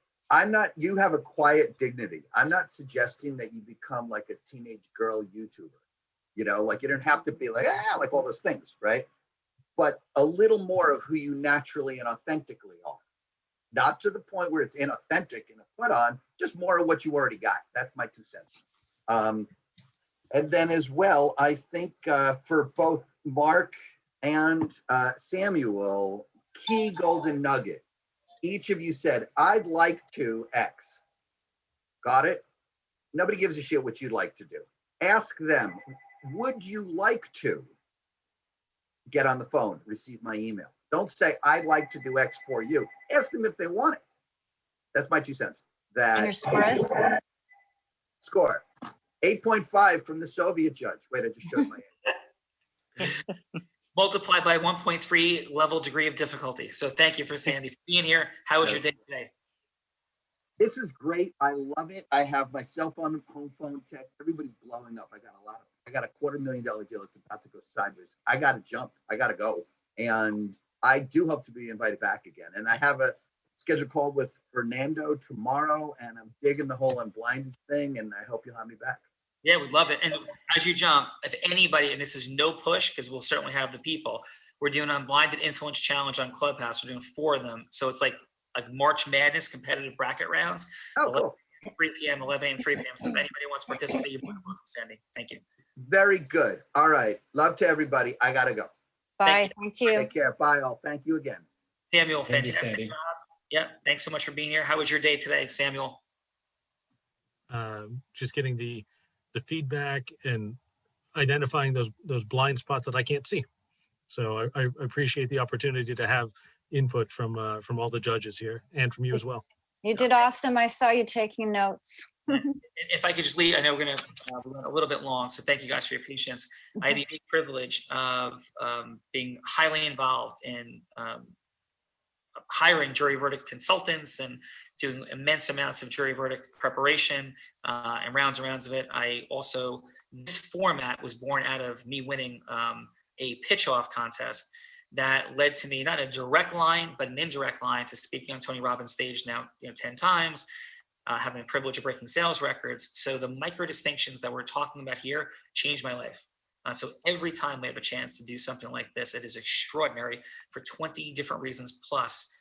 S4: You have a quiet dignity. I'm not suggesting that you become like a teenage girl YouTuber. Like you don't have to be like all those things, right? But a little more of who you naturally and authentically are. Not to the point where it's inauthentic and a put on, just more of what you already got. That's my 2 cents. And then as well, I think for both Mark and Samuel, key golden nugget. Each of you said, I'd like to X. Got it? nobody gives a shit what you'd like to do. Ask them, would you like to get on the phone, receive my email? Don't say, I'd like to do X for you. Ask them if they want it. That's my 2 cents.
S7: And your
S4: That
S7: score is?
S4: score 8.5 from the Soviet judge. Wait, I just showed my
S1: Multiplied by 1.3 level degree of difficulty. So thank you for Sandy for being here. How was your day today?
S4: This is great. I love it. I have my cell phone, home phone tech. Everybody's blowing up. I got a $250,000 deal. It's about to go sideways. I got to jump. I got to go. And I do hope to be invited back again. And I have a scheduled call with Fernando tomorrow, and I'm digging the whole Unblinded thing, and I hope you'll have me back.
S1: Yeah, we'd love it. And as you jump, if anybody, and this is no push, because we'll certainly have the people, we're doing an Unblinded Influence Challenge on Clubhouse. We're doing 4 of them. So it's like March Madness competitive bracket rounds.
S4: Oh, cool.
S1: 3 p.m., 11 a.m., 3 p.m. So if anybody wants to participate, you're welcome, Sandy. Thank you.
S4: Very good. All right. Love to everybody. I got to go.
S7: Bye. Thank you.
S4: Take care. Bye all. Thank you again.
S1: Samuel,
S3: Thank you,
S1: fantastic
S3: Sandy.
S1: job. Yeah, thanks so much for being here. How was your day today, Samuel?
S5: Just getting the feedback and identifying those blind spots that I can't see. So I appreciate the opportunity to have input from all the judges here and from you as well.
S7: You did awesome. I saw you taking notes.
S1: If I could just leave, I know we're going to run a little bit long, so thank you guys for your patience. I had the unique privilege of being highly involved in hiring jury verdict consultants and doing immense amounts of jury verdict preparation and rounds of it. I also, this format was born out of me winning a pitch-off contest that led to me not a direct line, but an indirect line to speaking on Tony Robbins' stage now 10 times, having the privilege of breaking sales records. So the micro distinctions that we're talking about here changed my life. So every time we have a chance to do something like this, it is extraordinary for 20 different reasons plus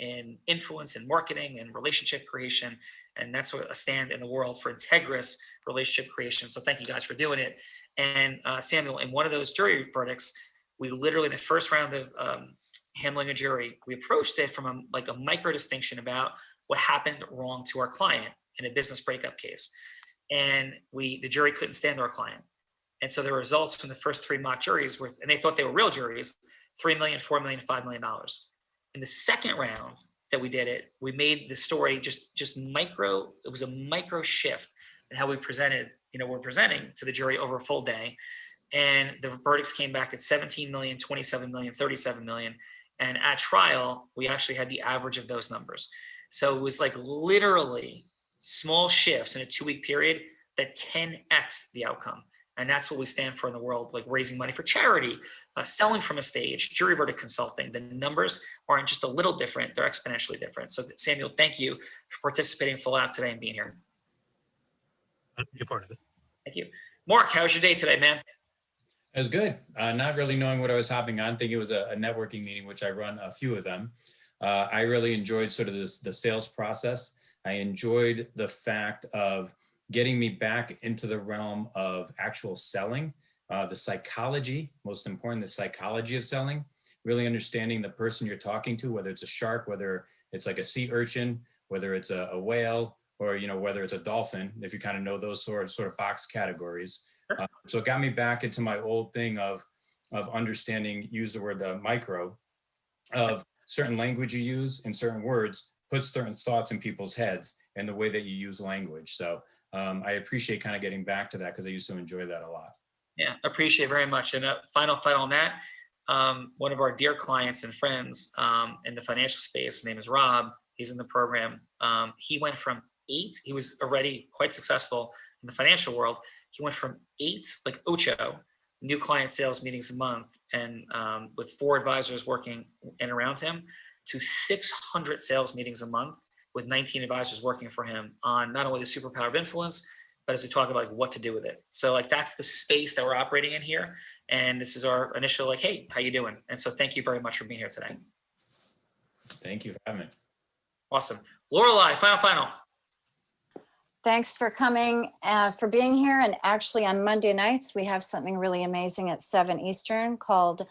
S1: in influence and marketing and relationship creation. And that's what I stand in the world for, integrous relationship creation. So thank you guys for doing it. And Samuel, in one of those jury verdicts, we literally, in the first round of handling a jury, we approached it from a micro distinction about what happened wrong to our client in a business breakup case. And the jury couldn't stand our client. And so the results from the first 3 mock juries were, and they thought they were real juries, $3 million, $4 million, $5 million. In the second round that we did it, we made the story just micro, it was a micro shift in how we presented, we're presenting to the jury over a full day. And the verdicts came back at 17 million, 27 million, 37 million. And at trial, we actually had the average of those numbers. So it was like literally small shifts in a 2-week period that 10x the outcome. And that's what we stand for in the world, like raising money for charity, selling from a stage, jury verdict consulting. The numbers aren't just a little different, they're exponentially different. So Samuel, thank you for participating full out today and being here.
S5: Be a part of it.
S1: Thank you. Mark, how was your day today, man?
S3: It was good. Not really knowing what I was hopping on. I think it was a networking meeting, which I run a few of them. I really enjoyed sort of the sales process. I enjoyed the fact of getting me back into the realm of actual selling, the psychology, most important, the psychology of selling, really understanding the person you're talking to, whether it's a shark, whether it's like a sea urchin, whether it's a whale, or whether it's a dolphin, if you kind of know those sort of box categories. So it got me back into my old thing of understanding, use the word micro, of certain language you use and certain words puts certain thoughts in people's heads and the way that you use language. So I appreciate kind of getting back to that because I used to enjoy that a lot.
S1: Yeah, appreciate it very much. And final on that, one of our dear clients and friends in the financial space, his name is Rob. He's in the program. He went from 8, he was already quite successful in the financial world. He went from 8, like ocho, new client sales meetings a month, and with 4 advisors working in around him, to 600 sales meetings a month with 19 advisors working for him on not only the superpower of influence, but as we talk about what to do with it. So like that's the space that we're operating in here. And this is our initial hey, how you doing? And so thank you very much for being here today.
S3: Thank you for having me.
S1: Awesome. Lorelei, final.
S7: Thanks for coming, for being here. And actually on Monday nights, we have something really amazing at 7 Eastern called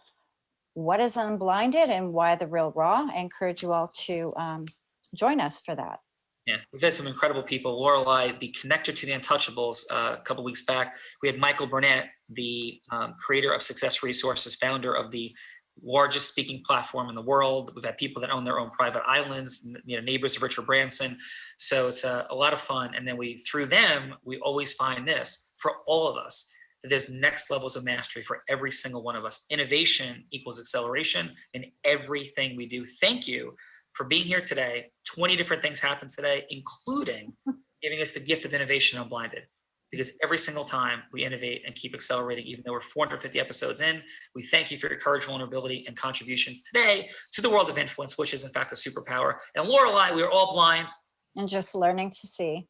S7: What is Unblinded and Why the Real Raw. I encourage you all to join us for that.
S1: Yeah, we've had some incredible people. Lorelei, the connector to the Untouchables, a couple weeks back. We had Michael Burnett, the creator of Success Resources, founder of the largest speaking platform in the world. We've had people that own their own private islands, neighbors of Richard Branson. So it's a lot of fun. And then through them, we always find this for all of us, that there's next levels of mastery for every single one of us. Innovation equals acceleration in everything we do. Thank you for being here today. 20 different things happened today, including giving us the gift of innovation Unblinded. Because every single time we innovate and keep accelerating, even though we're 450 episodes in, we thank you for your courage, vulnerability, and contributions today to the world of influence, which is in fact a superpower. And Lorelei, we are all blind.
S7: And just learning to see.